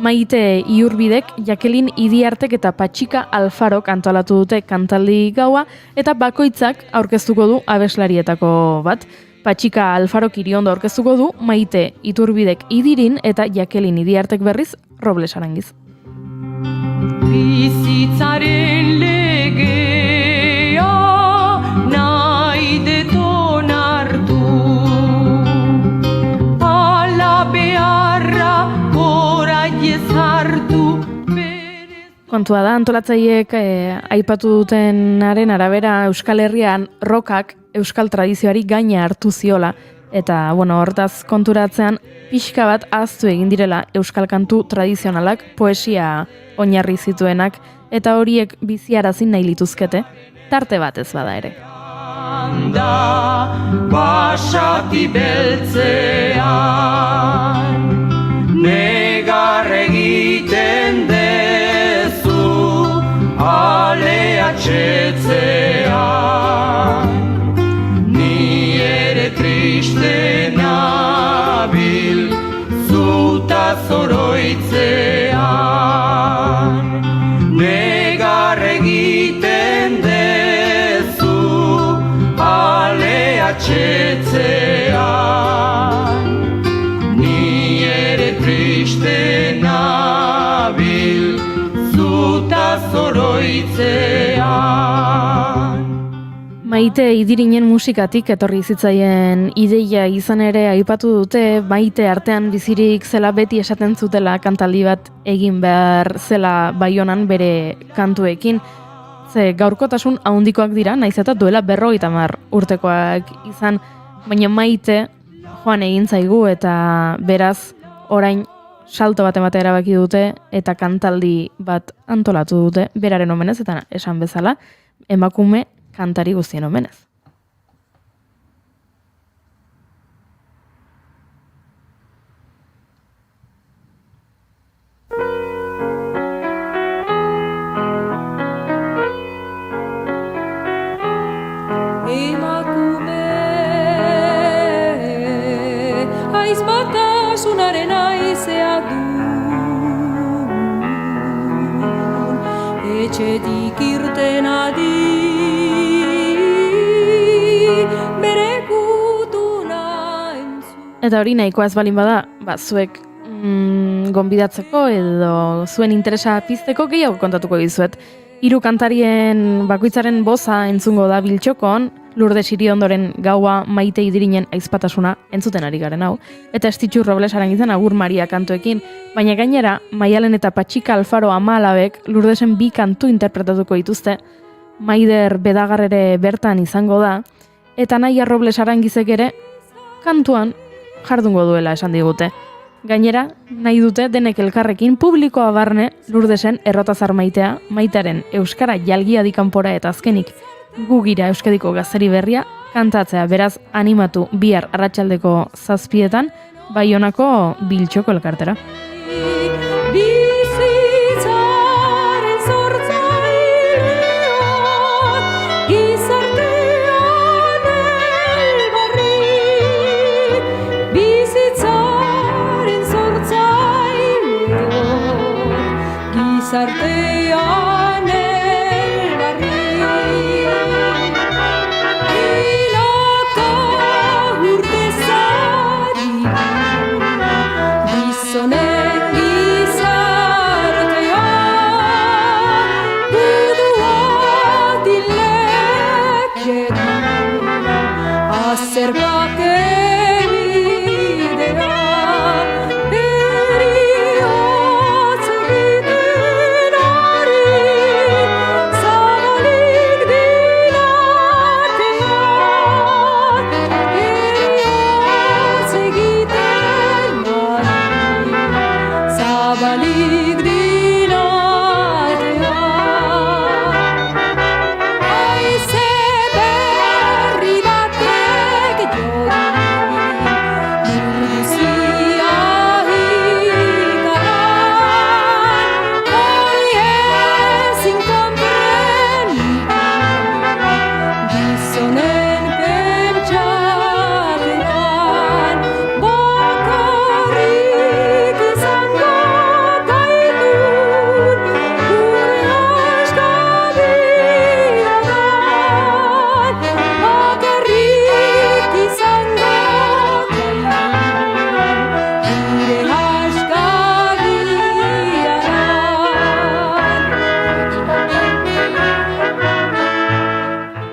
Maite Iurbidek, Jakelin Idiartek eta Patxika Alfarok antolatu dute kantaldi gaua eta bakoitzak aurkeztuko du abeslarietako bat. Patxika Alfarok Iriondo aurkeztuko du, Maite Iturbidek Idirin eta Jakelin Idiartek berriz Robles Arangiz. Bizitzaren legea nahi deton hartu, ala beharra goraiez hartu. Kontua da, antolatzaileek aipatu dutenaren arabera Euskal Herrian rockak euskal tradizioari gaina hartu ziola. Eta, hortaz konturatzean, pixka bat ahaztu egin direla euskal kantu tradizionalak, poesia oinarri zituenak, eta horiek biziarazi nahi lituzkete, tarte bat ez bada ere. Basati beltzean, negar egiten dezu, alea txetzean. Triste nabil, zuta zoroitzean, negar egiten dezu, alea txetzean. Ni ere triste nabil, zuta zoroitzean. Maite Idirinen musikatik etorri zitzaien ideia izan ere aipatu dute, Maite artean bizirik zela beti esaten zutela kantaldi bat egin behar zela Baionan bere kantuekin. Ze gaurkotasun handikoak dira, naiz eta duela 50 urtekoak izan, baina Maite joan egin zaigu eta beraz orain salto bat ematea erabaki dute eta kantaldi bat antolatu dute beraren omenez eta esan bezala emakume kantari guztien omenez. Emakume, aiz batasunaren aizea du, etxetik irten adi. Eta hori nahikoa ez balin bada, zuek gonbidatzeko edo zuen interesa pizteko gehiago kontatuko dizuet. 3 kantarien bakoitzaren boza entzungo da Biltxokon, Lourdes Iriondoren gaua, Maite Idirinen aizpatasuna entzuten ari garen hau, eta Estitxu Robles Arangizen Agur Maria kantuekin, baina gainera Maialen eta Patxika Alfaro ama-alabek Lourdesen 2 kantu interpretatuko dituzte, Maider Bedagarrere bertan izango da, eta Naia Robles Arangizek ere kantuan jardungo duela esan digute. Gainera, nahi dute denek elkarrekin publikoa barne Lourdesen errotazar maitea, Maitaren euskara jalgia kanpora eta azkenik gugira euskadiko gazteri berria kantatzea, beraz animatu bihar arratsaldeko 7:00 Baionako Biltxoko elkartera. Sartean elbarri, hilaka urte zari, gizonen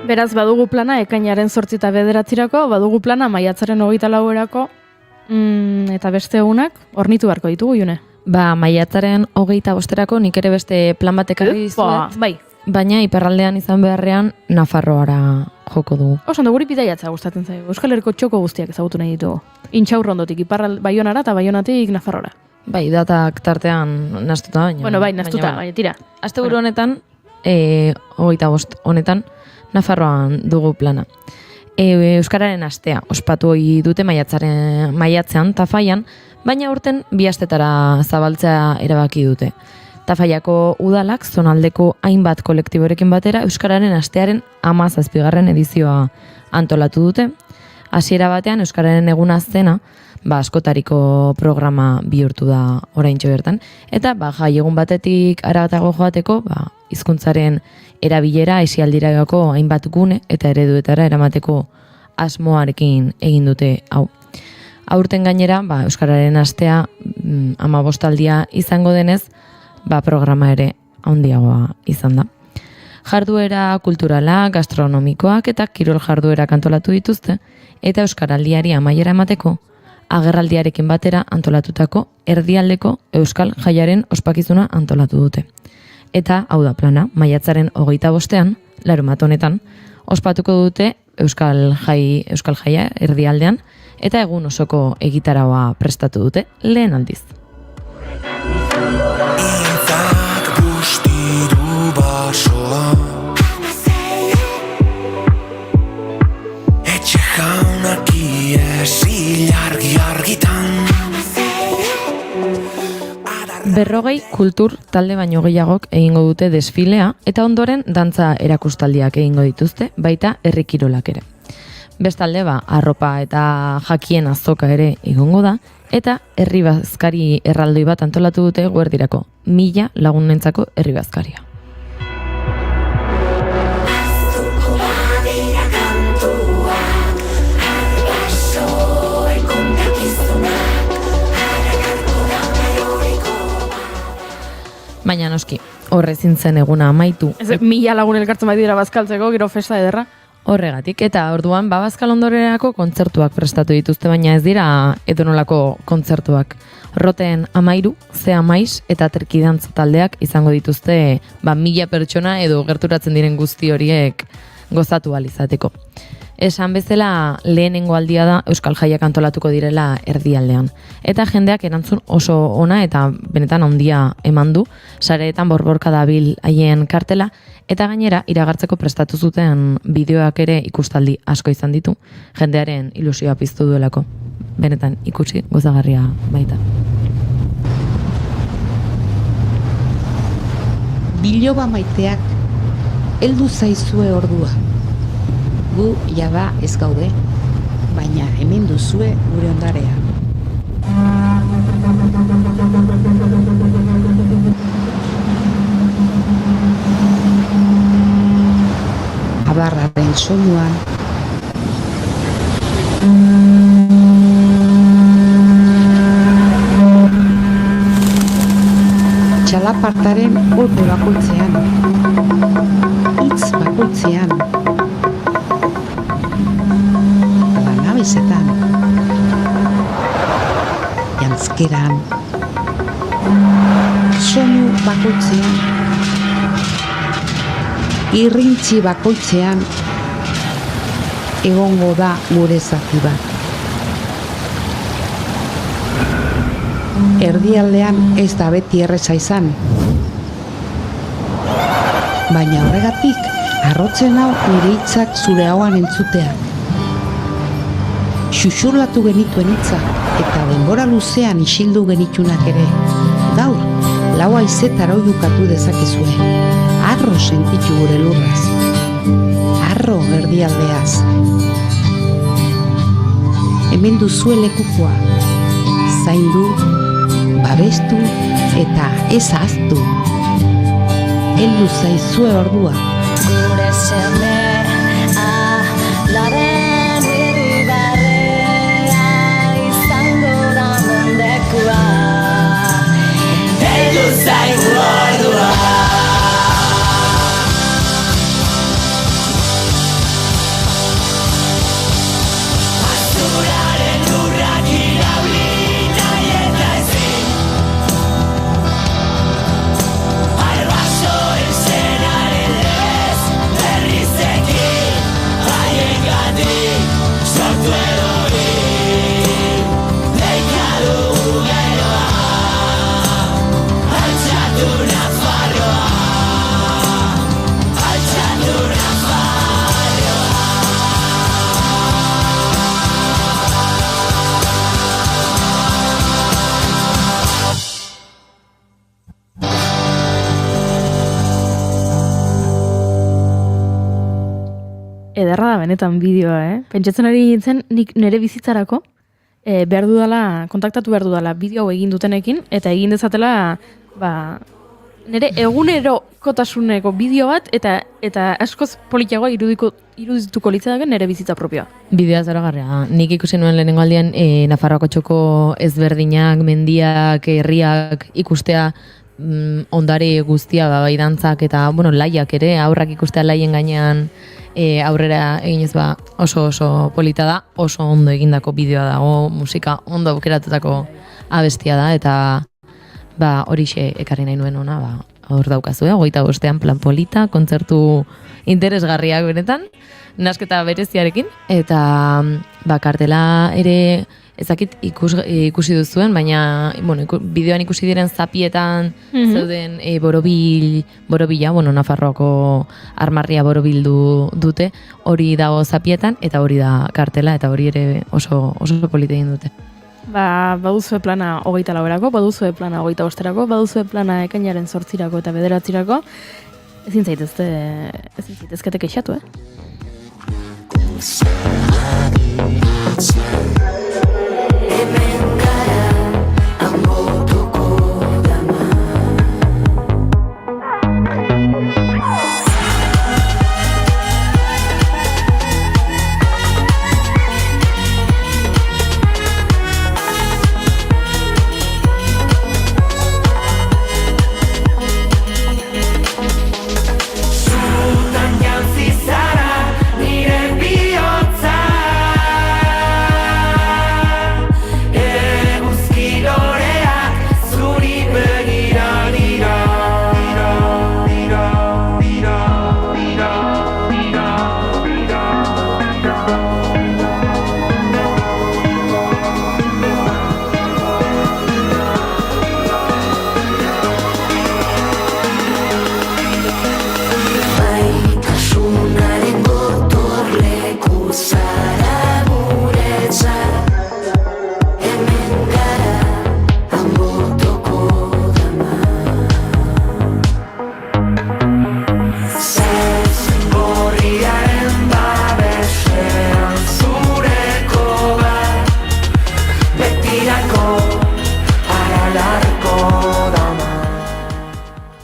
Beraz, badugu plana ekainaren 8 eta 9, badugu plana maiatzaren 24erako, eta beste egunak hornitu beharko ditugu, June. Ba, maiatzaren 25erako nik ere beste plan bat ekarri dizuet. Bai. Baina iparraldean izan beharrean Nafarroara joko dugu. Oso, guri bidaiatza gustatzen zaigu. Euskal Herriko txoko guztiak ezagutu nahi ditugu. Intxaurrondotik, Baionara eta Baionatik Nafarrora. Bai, datak tartean nastuta baina. Bueno, bai, nastuta, baina tira. Asteburu honetan, 25 honetan, Nafarroan dugu plana. Euskararen astea ospatu ohi dute maiatzean Tafaian, baina urten 2 astetara zabaltzea erabaki dute. Tafaiako udalak zonaldeko hainbat kolektiborekin batera Euskararen astearen 17. edizioa antolatu dute. Hasiera batean Euskararen eguna zena, askotariko programa bihurtu da oraintxo bertan, eta jai egun batetik haratago joateko, hizkuntzaren erabilera esialdiragako hainbat gune eta ereduetara eramateko asmoarekin egin dute hau. Aurten gainera, Euskararen astea 15 aldia izango denez, programa ere handiagoa izan da. Jarduera kulturala, gastronomikoak eta kirol jarduerak antolatu dituzte, eta Euskaraldiari amaiera emateko, agerraldiarekin batera antolatutako erdialdeko Euskal Jaiaren ospakizuna antolatu dute. Eta, hau da plana, maiatzaren 25ean, larunbat honetan, ospatuko dute Euskal Jaia erdialdean, eta egun osoko egitaraua prestatu dute lehen aldiz. Berrogei kultur talde baino gehiagok egingo dute desfilea eta ondoren dantza erakustaldiak egingo dituzte, baita herri kirolak ere. Bestalde, arropa eta jakien azoka ere egongo da, eta herri bazkari erraldoi bat antolatu dute guerdirako, 1000 lagunentzako herri bazkaria. Baina noski, horrezin zen eguna amaitu. 1000 lagun elkartzen bai dira bazkaltzeko, gero festa ederra. Horregatik, eta orduan bazkal ondorerako kontzertuak prestatu dituzte, baina ez dira edonolako kontzertuak. Roten 13, Zea Maiz eta Terkidantza taldeak izango dituzte 1000 pertsona edo gerturatzen diren guzti horiek gozatu ahal izateko. Esan bezala lehenengo aldia da Euskal Jaiak antolatuko direla erdialdean. Eta jendeak erantzun oso ona eta benetan handia eman du, sareetan borborka dabil haien kartela, eta gainera iragartzeko prestatu zuten bideoak ere ikustaldi asko izan ditu, jendearen ilusioa piztu duelako. Benetan ikusi gozagarria baita. Biloba maiteak, heldu zaizue ordua. Gu jada ez gaude, baina hemen duzue gure ondarea. Abarraren soinuan, txalapartaren golpe bakoitzean, hitz bakoitzean, lanabesetan, jantzkeran, soinu bakoitzean, irrintzi bakoitzean, egongo da gure zati bat. Erdialdean ez da beti erreza izan, baina horregatik arrotzen hau nire hitzak zure hauan entzutea. Xuxurlatu genituen hitzak eta denbora luzean isildu genitunak ere. Gaur, lau haizetara oiukatu dezakezue. Arro sentitu gure lurraz. Arro erdialdeaz. Hemen duzue lekukoa. Zaindu, babestu eta ez ahaztu. Heldu zaizue ordua. Gure seme alaren irribarrea izango da mendekua. Heldu zaigu ordua. ederra da benetan bideoa, Pentsatzen ari nintzen, nik nire bizitzarako, behar dudala, kontaktatu behar dudala bideo hau egin dutenekin, eta egin dezatela, nire egunerokotasuneko bideo bat, eta askoz politiagoa irudituko litzateke nire bizitza propioa. Bideoa zoragarria. Nik ikusi nuen lehenengo aldian Nafarroako txoko ezberdinak, mendiak, herriak ikustea, ondare guztia, bai dantzak eta, laiak ere, aurrak ikustea laien gainean aurrera eginez oso polita da, oso ondo egindako bideoa dago, musika ondo aukeratutako abestia da, eta horixe ekarri nahi nuen ona, hor daukazue, 25ean plan polita, kontzertu interesgarriak benetan, nasketa bereziarekin, eta kartela ere ezakit ikusi duzuen, baina bideoan ikusi diren zapietan zeuden borobila, Nafarroako armarria borobildu dute, hori dago zapietan, eta hori da kartela, eta hori ere oso polita egin dute. Baduzue plana 24erako, baduzue plana 25erako, baduzue plana ekainaren 8erako eta 9erako, ezin zaitezkete kexatu,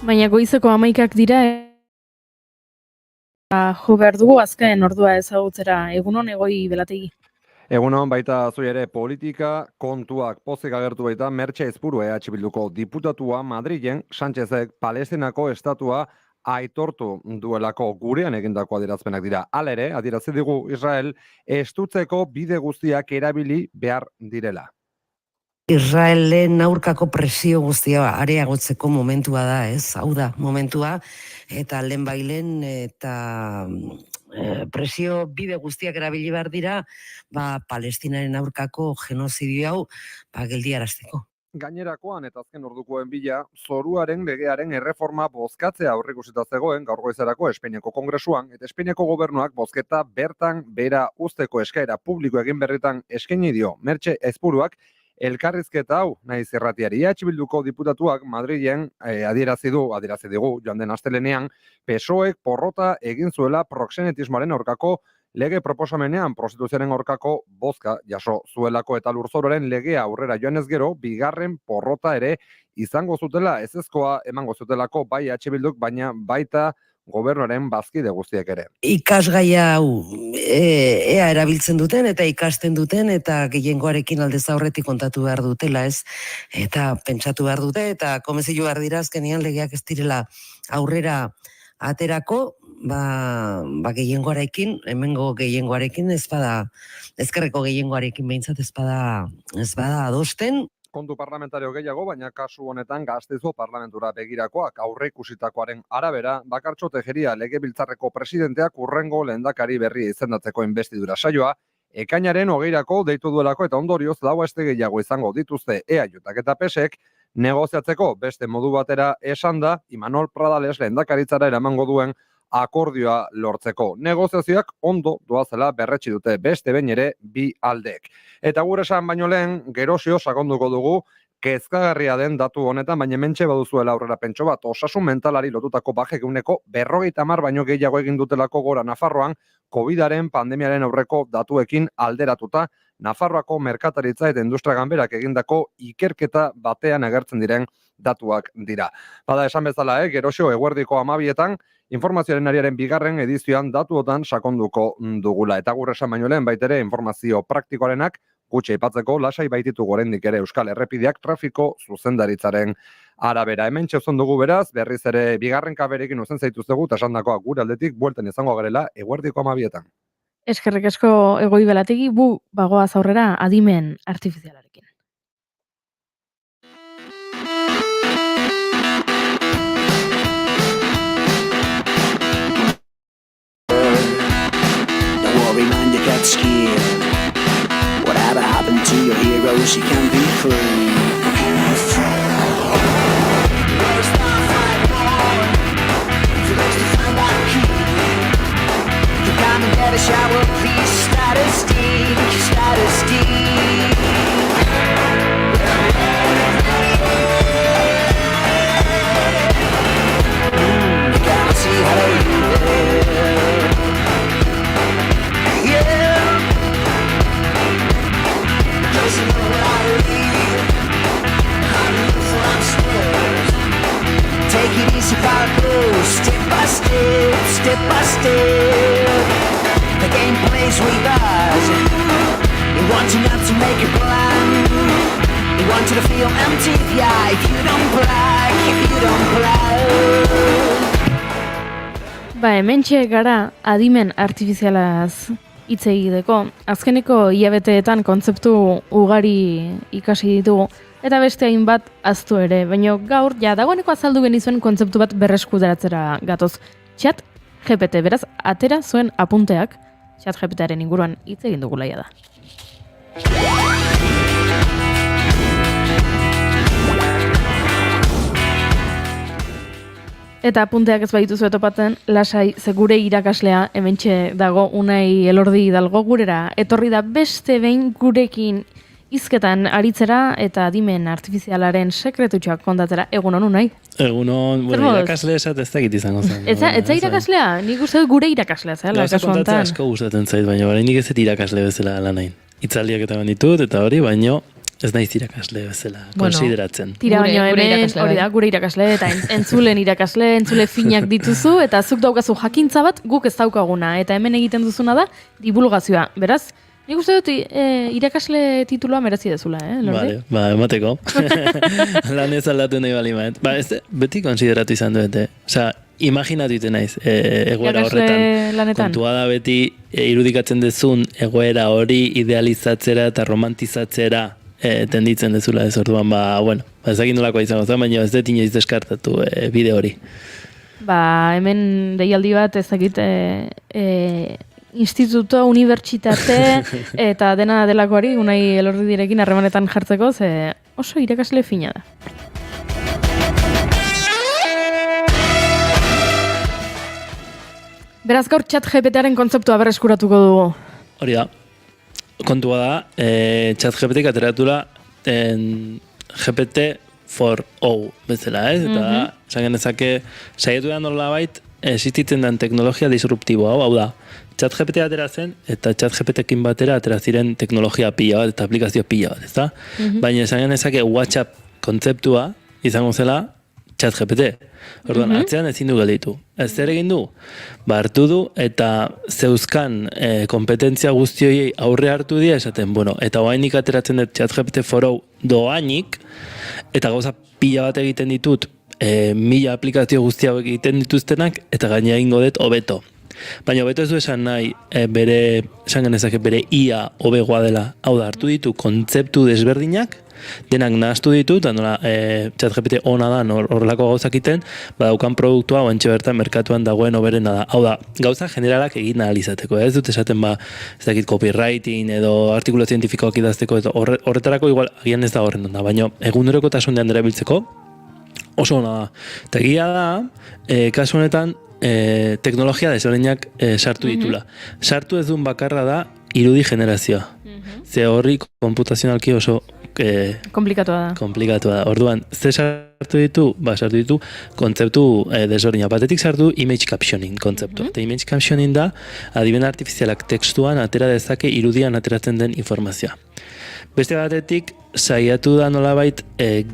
Baina goizeko 11ak dira, jo behar dugu azken ordua ezagutzera. Egunon, Egoi Belategi. Egunon, baita zui ere politika kontuak pozik agertu baita Mertxe Ezpuru EH Bilduko diputatua Madrilen Sánchezek Palestinako estatua aitortu duelako gurean egindako adierazpenak dira. Hala ere, adierazi digu Israel estutzeko bide guztiak erabili behar direla. Israelen aurkako presio guztia areagotzeko momentua da, ez? Hau da, momentua, eta lehenbailen eta presio bide guztiak erabili behar dira, Palestinaren aurkako genozidio hau geldiarazteko. Gainerakoan eta azken ordukoen bila, zoruaren legearen erreforma bozkatzea aurreikusita zegoen gaur goizerako Espainiako Kongresuan, eta Espainiako gobernuak bozketa bertan bera uzteko eskaera publiko egin berritan eskaini dio Mertxe Ezpuruak, elkarrizketa hau naiz irratiari. EH Bilduko diputatuak Madrilen adierazi digu joan den astelenean PSOEk porrota egin zuela proxenetismoaren aurkako lege proposamenean prostituzioaren aurkako bozka jaso zuelako eta lurzororen legea aurrera joanez gero bigarren porrota ere izango zutela, ezezkoa emango zutelako bai EH Bilduk, baina baita gobernuaren bazkide guztiek ere. Ikasgaia hau ea erabiltzen duten eta ikasten duten eta gehiengoarekin aldez aurretik kontatu behar dutela, ez? Eta pentsatu behar dute eta komezio behar dira azkenean legeak ez direla aurrera aterako, gehiengoarekin, hemengo gehiengoarekin ezkerreko gehiengoarekin behintzat ez bada adosten. Kontu parlamentario gehiago, baina kasu honetan Gasteizko parlamentura begirakoak aurreikusitakoaren arabera, Bakartxo Tejeria legebiltzarreko presidenteak hurrengo lehendakari berri izendatzeko inbestidura saioa, ekainaren 20irako deitu duelako eta ondorioz 4 aste gehiago izango dituzte EAJak eta PSek negoziatzeko beste modu batera esanda Imanol Pradales lehendakaritzara eramango duen akordioa lortzeko. Negoziazioak ondo doazela berretsi dute beste behin ere bi aldeek. Eta gure esan baino lehen, gerosio sakonduko dugu kezkagarria den datu honetan, baina hementxe baduzuela aurrera pentso bat, osasun mentalari lotutako bajek eguneko 50 baino gehiago egin dutelako gora Nafarroan, COVID-aren pandemiaren aurreko datuekin alderatuta, Nafarroako merkataritza eta industria ganberak egindako ikerketa batean agertzen diren datuak dira. Bada esan bezala, geroxo eguerdiko 12etan, informazioaren ariaren bigarren edizioan datuotan sakonduko dugula. Eta gure esan baino lehen baitere informazio praktikoarenak gutxi aipatzeko lasai baititu gorendik ere Euskal Errepideak trafiko zuzendaritzaren arabera. Hemen txezon dugu beraz, berriz ere bigarren kaberekin uzen zaituztegu, eta esandakoa gure aldetik buelten izango garela eguerdiko 12etan. Eskerrik asko Egoi Belategi, bagoaz aurrera adimen artifizialarekin. Don't worry, man, you got scared. Whatever happened to your heroes, you can be free. Where's the fight born? For those to find out key. You come and get a shower, please. Status deep, status deep. You gotta see how you live. Yeah. Just know what I read. I look for upstairs. Take it easy, follow, step by step, step by step. The game plays with us. We want you not to make a plan. We want you to feel empty, yeah. If you don't play. Hementxe gara adimen artifizialaz hitz egiteko. Azkeneko hilabeteetan kontzeptu ugari ikasi ditugu eta beste hainbat ahaztu ere, baina gaur dagoeneko azaldu genizuen kontzeptu bat berreskuratzera gatoz. Chat GPT, beraz, atera zuen apunteak, Chat GPTaren inguruan hitz egin dugu laia da. Eta apunteak ez badituzu topatzen, lasai, ze gure irakaslea hementxe dago Unai Elordi Hidalgo gurera. Etorri da beste behin gurekin hizketan aritzera eta adimen artifizialaren sekretutxoak kontatzera. Egun hon, Unai? Egun hon, irakasle esat ez dakit izango zen. Ez da irakaslea? Nik uste dut gure irakaslea, zela, kasu honetan. Kontatzea asko gustatzen zait, baina nik ez irakasle bezala lanain. Itzaldiak eta banditut, eta hori, baino ez naiz irakasle bezala, konsideratzen. Tira baino hemen, hori da, gure irakasle, eta entzule finak dituzu, eta zuk daukazu jakintza bat guk ez daukaguna, eta hemen egiten duzuna da, divulgazioa. Beraz, nik uste dut irakasle tituloa merezi dezula, Lordi? Vale, emateko. Lan ez aldatu nahi bali maet. Beti konsideratu izan duete. Osea, imaginatu ite naiz, egoera horretan. Kontua da beti irudikatzen dezun egoera hori idealizatzera eta romantizatzera tenditzen dezula ez orduan, ezakin nolakoa izango zen, baina ez dut inoiz deskartatu bide hori. Hemen deialdi bat ezakit instituto, unibertsitate eta dena delakoari Unai Elordi direkin harremanetan jartzeko, ze oso irakasle fina da. Beraz gaur Chat GPTaren kontzeptua berreskuratuko dugu. Hori da. Kontua da, Chat GPT ateratura GPT-4o bezala, ez? Eta, esan genezake, saietu da nolabait, existitzen den teknologia disruptiboa, hau da. Chat GPT atera zen, eta Chat GPT-ekin batera atera ziren teknologia pila bat, eta aplikazio pila bat, ez da? Baina esan genezake WhatsApp kontzeptua izango zela Chat GPT. Orduan, atzean ezin du gelditu. Ez zer egin du? Hartu du eta zeuzkan kompetentzia guztioi aurre hartu dira esaten, eta oainik ateratzen dut Chat GPT-4o doainik, eta gauza pila bat egiten ditut, 1000 aplikazio guzti hauek egiten dituztenak, eta gaina egingo dut hobeto. Baina hobeto ez du esan nahi, esan genezake bere IA hobegoa dela. Hau da, hartu ditu kontzeptu desberdinak, denak nahaztu ditu, eta nola ChatGPT ona da, horrelako gauzak iten, badaukan produktua oantxe bertan merkatuan dagoen oberena da. Hau da, gauza generalak egin ahal izateko, ez dut esaten ez dakit copywriting edo artikulu zientifikoak idazteko, horretarako igual agian ez da horren da, baina eguneroko tasunean dira biltzeko oso ona da. Eta egia da, kasu honetan, teknologia desberdinak sartu ditula. Sartu ez duen bakarra da irudi generazioa. Ze horri konputazionalki oso komplikatua da. Komplikatua da. Orduan, ze sartu ditu? Sartu ditu kontzeptu desberdina. Batetik sartu image captioning kontzeptu. Eta image captioning da, adimen artifizialak tekstuan atera dezake irudian ateratzen den informazioa. Beste batetik, saiatu da nolabait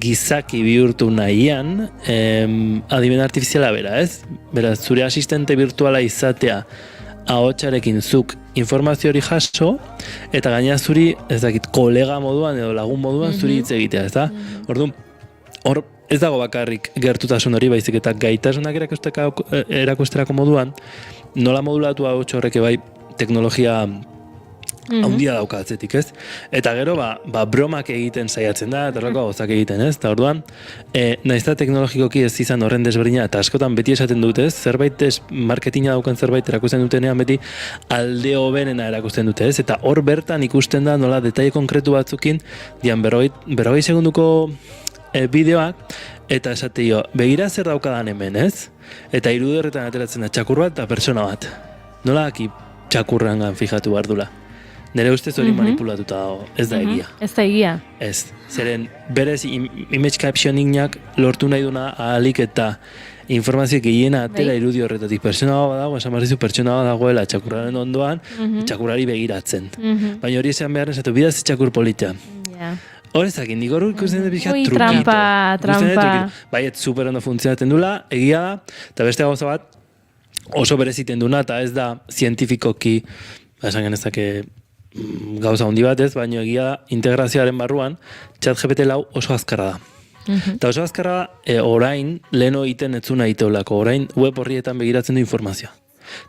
gizaki bihurtu nahian adimen artifiziala bera, ez? Beraz, zure asistente virtuala izatea ahotsarekin zuk informazio hori jaso, eta gaina zuri, ez dakit, kolega moduan edo lagun moduan zuri hitz egitea, ez da? Orduan, hor ez dago bakarrik gertutasun hori, baizik eta gaitasunak erakusterako moduan, nola modulatu ahots horrek bai teknologia handia dauka atzetik, ez? Eta gero, bromak egiten saiatzen da, eta horreko gozak egiten, ez? Eta orduan, nahiz eta teknologikoki ez izan horren desberdina, eta askotan beti esaten dute, ez? Zerbait marketinga daukan zerbait erakusten dutenean beti alde hobenena erakusten dute, ez? Eta hor bertan ikusten da nola detaile konkretu batzukin, dian 40 segunduko bideoak, eta esateio, begira zer daukadan hemen, ez? Eta iruderretan ateratzen da txakur bat eta pertsona bat. Nola aki txakurrangan fijatu behar dula. Nere ustez hori manipulatuta dago, ez da egia. Ez da egia. Ez, zeren berez image captioningak lortu nahi duna ahalik eta informazio gehiena atera irudi horretatik. Pertsona bat dago, esan barrizu pertsona bat dagoela txakurraren ondoan, txakurrari begiratzen. Baina hori esan behar esatu, bidaz txakur politea. Hor ezak, indik hor ikusten dut pixka trukito. Trampa. Baiet super ondo funtzionatzen dula, egia da, eta beste gauza bat oso bereziten duna, eta ez da zientifikoki, esan genezake gauza handi bat ez, baina egia da integrazioaren barruan ChatGPT 4 oso azkarra da. Eta oso azkarra da, orain leheno egiten etzuna egiteolako, orain web horrietan begiratzen du informazioa.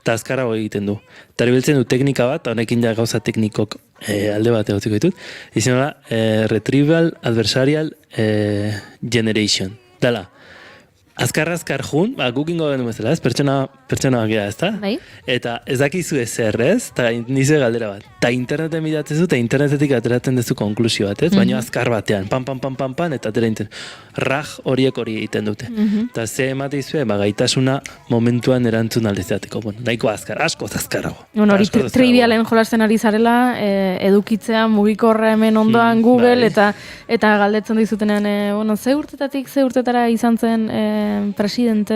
Eta azkarrago egiten du. Eta biltzen du teknika bat, honekin ja gauza teknikok alde bat egotziko ditut, izan da, Retrieval Adversarial Generation. Dala, azkar jun, gukingo gendu bezala, ez? Pertsona bakia, ez da? Bai. Eta ez dakizu ezer, ez? Eta nizue galdera bat. Eta interneten bidatzezu, eta internetetik ateratzen dezu konklusio bat, ez? Baina azkar batean, pan, eta atera raj horiek hori egiten dute. Eta ze emate izue, gaitasuna momentuan erantzun aldezateko. Bueno, nahiko azkar, asko azkarago. Hori trivialen jolasten ari zarela, edukitzea mugikorra hemen ondoan Google, eta galdetzen dizutenean, ze urtetara izan zen presidente,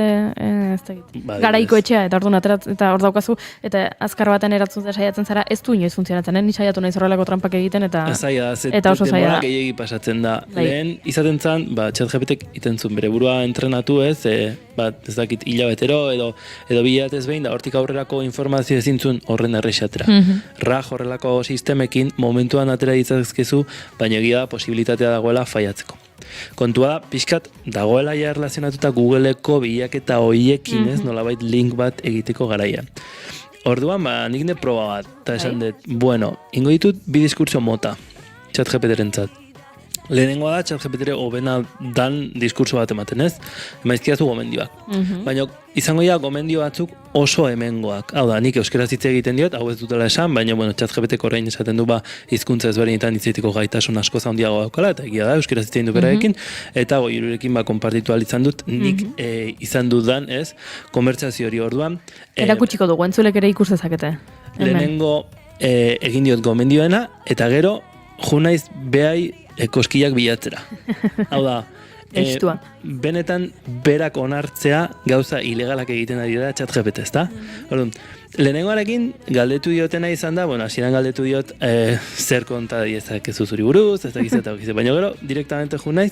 ez da egit. Garaiko etxea, eta orduan eta hor daukazu, eta azkar baten eratzun saiatzen zara, ez du inoiz funtzionatzen, ni saiatu nahi zorrelako trampak egiten, eta oso zaila da. Gehiegi pasatzen da. Lehen izaten zan, ChatGPTek iten zuen bere burua entrenatu ez, ez dakit hilabetero edo bilatez behin, da hortik aurrerako informazio ezintzun horren errexatera. RAG horrelako sistemekin momentuan atera ditzazkezu, baina egia da posibilitatea dagoela faiatzeko. Kontua da, pixkat, dagoela ja erlazionatuta Googleeko bilaketa hoiekin, ez, nolabait link bat egiteko garaia. Orduan, nik ne proba bat, eta esan dut, bueno, ingo ditut bi diskurtso mota, ChatGPT-rentzat. Lehenengoa da, ChatGPT-re hobena dan diskurso bat ematen, ez? Emaizkiazu gomendioak. Baina izango ja gomendio batzuk oso hemengoak. Hau da, nik euskaraz hitz egiten diot, hau ez dutela esan, baina ChatGPT-ko orain esaten du hizkuntza ezberdinetan hitz egiteko gaitasun asko handiago daukala, eta egia da, euskaraz hitz egin du berarekin, eta irurekin konpartitu izan dut, nik izan dudan, ez, konbertsazio hori orduan. Erakutsiko dugu, entzulek ere ikus dezakete. Lehenengo egin diot gomendioena, eta gero, junaiz behai koskilak bilatzera. Hau da, benetan berak onartzea gauza ilegalak egiten ari da ChatGPT, ezta? Orduan, lehenengoarekin galdetu diotena izan da, hasieran galdetu diot zer konta diezakezu zuri buruz, ez dakiz eta bakiz, baina gero, direktamente jo naiz,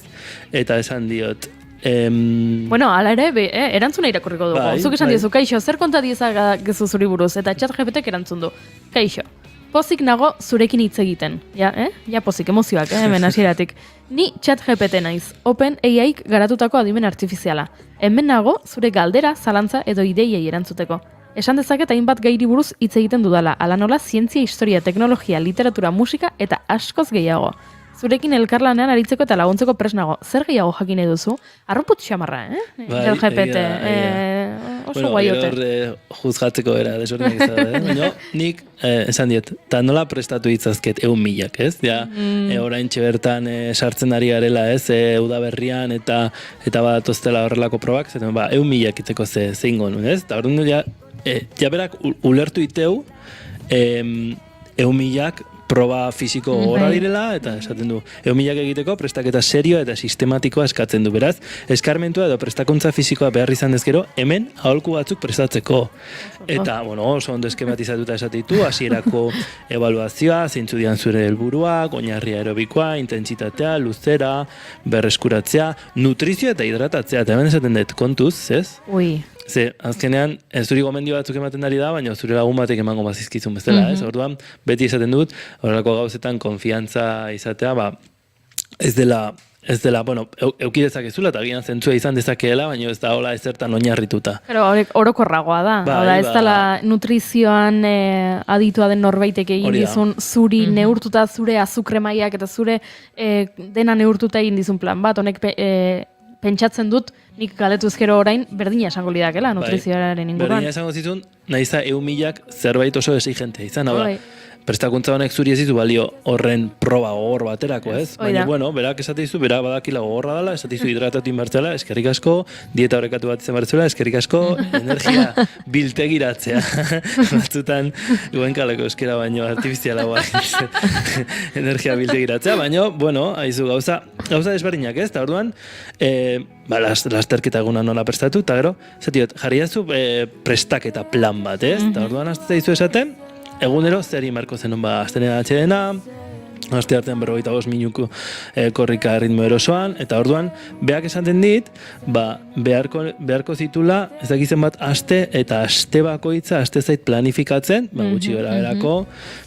eta esan diot, hala ere, erantzuna irakurriko dugu. Zuk esan diozu, kaixo, zer konta diezakezu zuri buruz, eta ChatGPTek erantzun du, kaixo. Pozik nago zurekin hitz egiten. Ja pozik, emozioak, hemen hasieratik. Ni ChatGPT naiz, OpenAIk garatutako adimen artifiziala. Hemen nago zure galdera, zalantza edo ideiei erantzuteko. Esan dezaket hainbat gairi buruz hitz egiten dudala, ala nola zientzia, historia, teknologia, literatura, musika eta askoz gehiago. Zurekin elkarlanean aritzeko eta laguntzeko presnago. Zer gehiago jakin nahi duzu? Arroput xamarra, ChatGPT. Oso guaiote. Juzgatzeko era, desordenak izan. Baina, nik esan diet, eta nola prestatu hitzazket 100.000, ez? Orain bertan sartzen ari garela, ez? Udaberrian eta badatoztela horrelako probak, 100.000 itzeko zeingo nuen, ez? Eta horren ja berak ulertu iteu 100.000 proba fisiko gogorra direla, eta esaten du, 1.000 egiteko prestaketa serioa eta sistematikoa eskatzen du, beraz, eskarmentua edo prestakuntza fisikoa behar izan dezgero, hemen aholku batzuk prestatzeko. Eta, bueno, oso ondo eskematizatuta esatitu, hasierako evaluazioa, zeintzu dian zure helburuak, oinarria aerobikoa, intentsitatea, luzera, berreskuratzea, nutrizioa eta hidratatzea, eta hemen esaten dut kontuz, ez? Ui. Ze, azkenean, zuri gomendio batzuk ematen ari da, baina zure lagun batek emango bazizkizun bezala, ez? Orduan, beti esaten dut, horrelako gauzetan konfiantza izatea, ez dela, bueno, eukidezakezula eta agian zentzua izan dezakeela, baina ez da hola ezertan oinarrituta. Pero orokorragoa da. Ez dela nutrizioan aditua den norbaitek egin dizun zuri neurtuta zure azukre mailak eta zure dena neurtuta egin dizun plan bat, honek pentsatzen dut, nik galetu ezkero orain, berdina esango lidakela nutrizioaren inguruan. Berdina esango zitun, nahiza 1.000 zerbait oso exigentea izan, hau da. Prestakuntza honek zuri ez ditu balio horren proba gogor baterako, ez? Baina, bueno, berak esateizu, bera badakila gogorra dela, esateizu hidratatu inbertzela, eskerrik asko, dieta horrekatu bat izan bertzela, eskerrik asko, energia biltegiratzea. Batzutan, goenkaleko euskera baino artifiziala energia biltegiratzea, baino, bueno, haizu gauza desberdinak, ez? Ta orduan, lasterketa eguna nola prestatu, eta gero, jarriazu prestaketa plan bat, ez? Ta orduan, azte esaten, egunero zeri marko zenun aztenean atxedena, aste artean 45 minutu korrika ritmo erosoan, eta orduan, beak esaten dit, beharko zitula, ez dakizen bat aste eta aste bakoitza, aste zait planifikatzen, gutxi gara berako,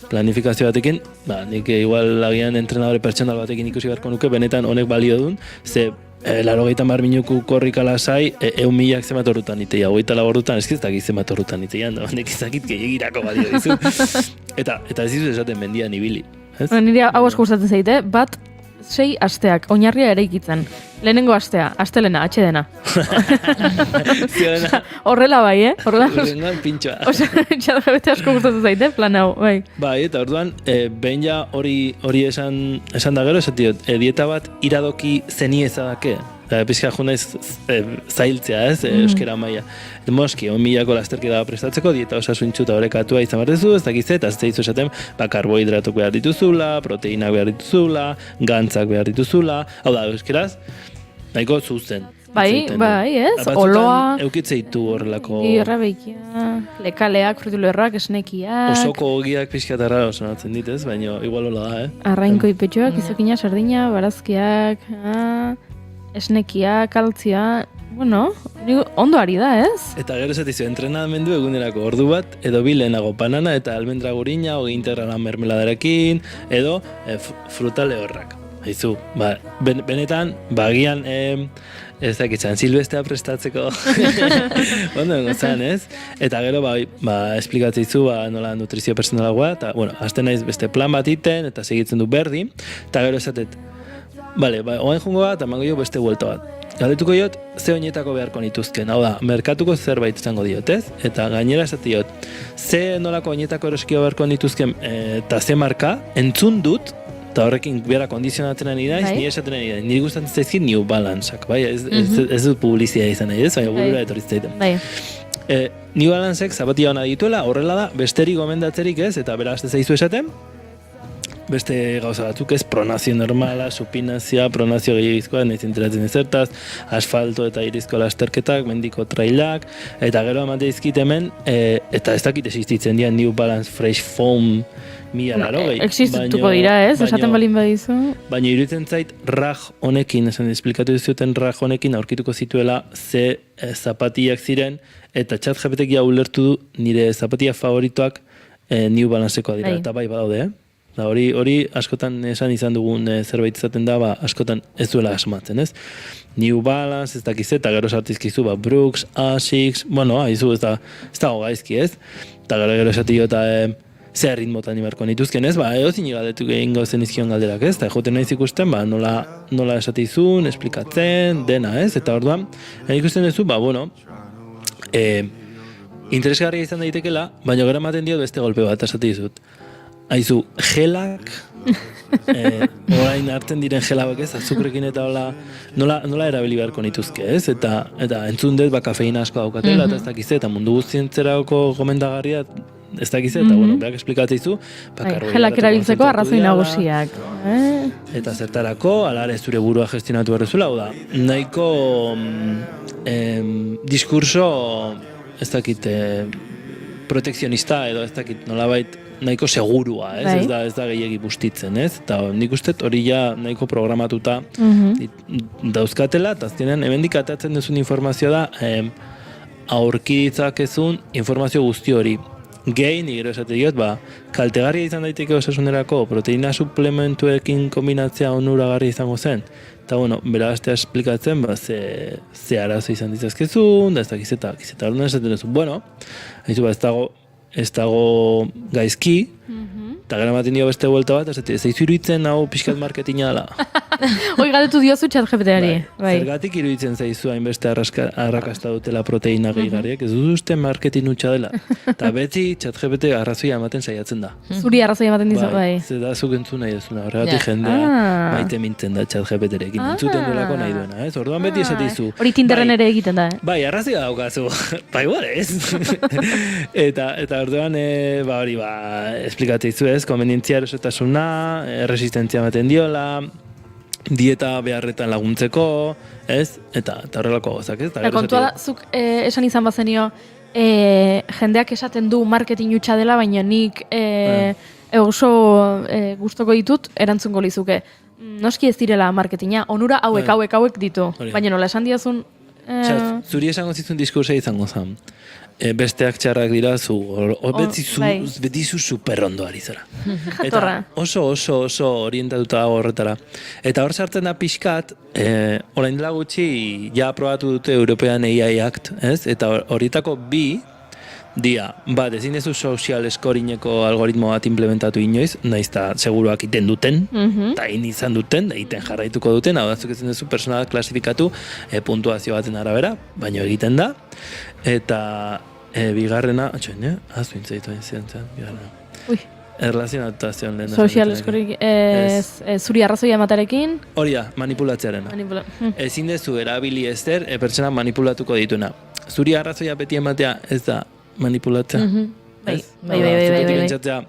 planifikazio batekin, nik igual agian entrenadore pertsonal batekin ikusi beharko nuke, benetan honek balio duen, ze 80 minutu korrika lasai, 1.000 zenbat horretan iteia, 24 horretan, ez dakit zenbat horretan iteia, nek ezakit gehiagirako balio dizu. Eta ez dizu esaten mendian ibili. Nire hau asko gustatzen zaite, bat 6 asteak, oinarria eraikitzen. Lehenengo astea, astelena, atxedena. Horrela bai, Horrengan pintxoa. Txadabete asko gustatzen zaite, plan hau, bai. Bai, eta orduan, behin ja hori esan da gero, esatiot, dieta bat iradoki zenieza dake. Pizka junaiz zailtzea, ez, euskera maia. Moski, 1.000ko lasterketa prestatzeko, dieta osasuntxu eta horrekatua izan barrezu, ez dakiz eta ez daizu esaten, karbohidratok behar dituzula, proteinak behar dituzula, gantzak behar dituzula, hau da, euskeraz, nahiko zuzen. Bai, ez, oloa. Eukitzeitu horrelako... Irrabeikia, lekaleak, fritulerrak, esnekiak... Osoko ogiak pixkatarra osonatzen ditez, baina igual hola da, Arrainko ipetxoak, izokina, sardina, barazkiak, esnekia, kaltzia, bueno, ondo ari da, ez? Eta gero esatizu, entrenamendu egunerako ordu bat, edo bi lehenago banana eta almendra gurina, ogi integrala mermeladarekin, edo fruta lehorrak. Haizu, benetan, bagian, ez dakitzen, silbestea prestatzeko, ondo gozan, ez? Eta gero, esplikatzizu, nola nutrizio personalagoa, eta, bueno, hasten naiz beste plan bat iten, eta segitzen du berdi, eta gero esatet, oain jungo bat, eta mango jo beste buelta bat. Galdetuko diot, ze oinetako beharko nituzken, hau da, merkatuko zerbait izango diot, ez? Eta gainera esate diot, ze nolako oinetako eroskio beharko nituzken, eta ze marka, entzun dut, eta horrekin bera kondizionatzen ari naiz, nire esaten ari naiz, nire gustatzen zaizkin New Balanceak, bai? Ez dut publizia izan nahi, ez? Baina burura etorrizteiten. New Balanceek zapatia hona dituela, horrela da, besterik gomendatzerik ez, eta bera azte zaizu esaten, beste gauza batzuk ez, pronazio normala, supinazioa, pronazio gehiagizkoa, nahiz enteratzen ezertaz, asfalto eta irizko lasterketak, mendiko trailak, eta gero amate izkit hemen, eta ez dakit existitzen dian New Balance Fresh Foam 1080. Existituko dira, ez? Esaten balin badizu. Baina iruditzen zait, raj honekin, esan esplikatu dizuten raj honekin, aurkituko zituela ze zapatiak ziren, eta ChatGPTek ja ulertu du nire zapatia favoritoak New Balancekoa dira, eta bai badaude, hori askotan esan izan dugun zerbait izaten da, askotan ez duela asmatzen, ez? New Balance, ez dakiz, eta gero sartizkizu, Brooks, Asics, bueno, haizu, ez dago gaizki, ez? Eta gero esatio eta ze ritmotan ibarko nituzken, ez? Eozin galdetu egin gauzen izkion galderak, ez? Eta joten nahiz ikusten, nola esatizun, esplikatzen, dena, ez? Eta orduan, ikusten duzu, interesgarria izan daitekela, baina gara ematen dio beste golpe bat esatizut. Haizu, gelak, orain hartzen diren gelabek ez, azukrekin eta nola erabili beharko nituzke, ez? Eta entzun dut, kafeina asko daukatela, eta ez dakiz, eta mundu guztientzerako gomendagarria ez dakiz, eta, bueno, berak esplikatzizu, Gelak erabiltzeko arrazoi nagusiak. Eta zertarako, alare zure burua gestionatu berrezula, hau da, nahiko diskurso, ez dakit, protekzionista edo ez dakit nolabait nahiko segurua, ez? Ez da gehiegi bustitzen, ez? Eta nik uste hori ja nahiko programatuta dauzkatela, eta azkenean hemendik atatzen duzun informazioa da aurki ditzakezun informazio guzti hori. Gehi, nire esate diot, kaltegarria izan daiteke osasunerako proteina suplementuekin kombinatzea onuragarria izango zen. Eta, bueno, bera astea esplikatzen, ze arazo izan ditzazkezun, da ez dakiz eta orduan esaten duzu. Bueno, ez dago gaizki, eta gara maten dio beste vuelta bat, ez zaizu iruditzen hau pixkat marketina dela. Hoi galdetu diozu ChatGPT-ari. Zergatik iruditzen zaizu hainbeste arrakasta dutela proteina gehigarriak, ez dut uste marketing hutsa dela. Eta beti ChatGPT arrazoia ematen saiatzen da. Zuri arrazoia ematen dizu, bai. Zer da zuk entzun nahi duzuna, horregatik jendea maite mintzen da ChatGPT-rekin, entzuten duelako nahi duena, ez? Orduan beti esatizu. Hori Tinderren ere egiten da, Bai, arrazoia daukazu, igual ez. Eta orduan, hori, esplikatzizu ez, konvenientzia erosotasuna, resistentzia ematen diola, dieta beharretan laguntzeko, ez? Eta horrelako gozak, ez? Kontua da, zuk esan izan bazenio, jendeak esaten du marketing hutsa dela, baina nik oso gustoko ditut, erantzungo lizuke. Noski ez direla marketinga, onura hauek ditu. Baina nola esan diazun... Zuri esango zizun diskursa izango zen. Besteak txarrak dira, beti zu super ondo ari zara. Eta oso orientatuta dago horretara. Eta hor sartzen da pixkat, orain dela gutxi ja aprobatu dute European AI Act, ez? Eta horietako bi dia, ezin dezu social scoringeko algoritmo bat implementatu inoiz, nahiz eta seguruak iten duten, eta izan duten, iten jarraituko duten, hau datzuk ezin dezu personalak klasifikatu puntuazio baten arabera, baina egiten da, eta bigarrena, azuintzaitu bigarrena. Erlazionatuta zion lehen. Social scoring, zuri arrazoia ematarekin? Hori da, manipulatzearena. Ezin dezu erabili ezer, pertsona manipulatuko dituena. Zuri arrazoia beti ematea ez da manipulatzea. Bai. Pentsatzea,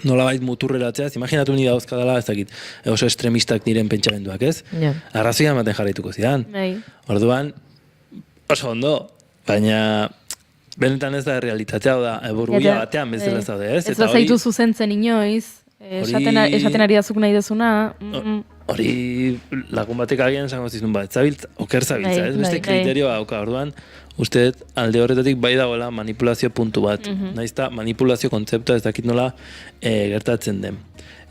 nolabait muturreratzea, imaginatu ni dauzkadala, ez dakit, oso extremistak diren pentsamenduak, ez? Arrazoia ematen jarraituko zidan. Orduan, oso ondo, baina benetan ez da realitatea, da, burbuia batean bezala zaude, ez? Ez da zaitu zuzentzen inoiz, esaten ari dazuk nahi dezuna. Hori lagun batek agian esango zizun oker zabiltza, ez? Beste kriterioa dauka, orduan, uste alde horretatik bai dagoela manipulazio puntu bat. Naizta manipulazio kontzeptua ez dakit nola gertatzen den.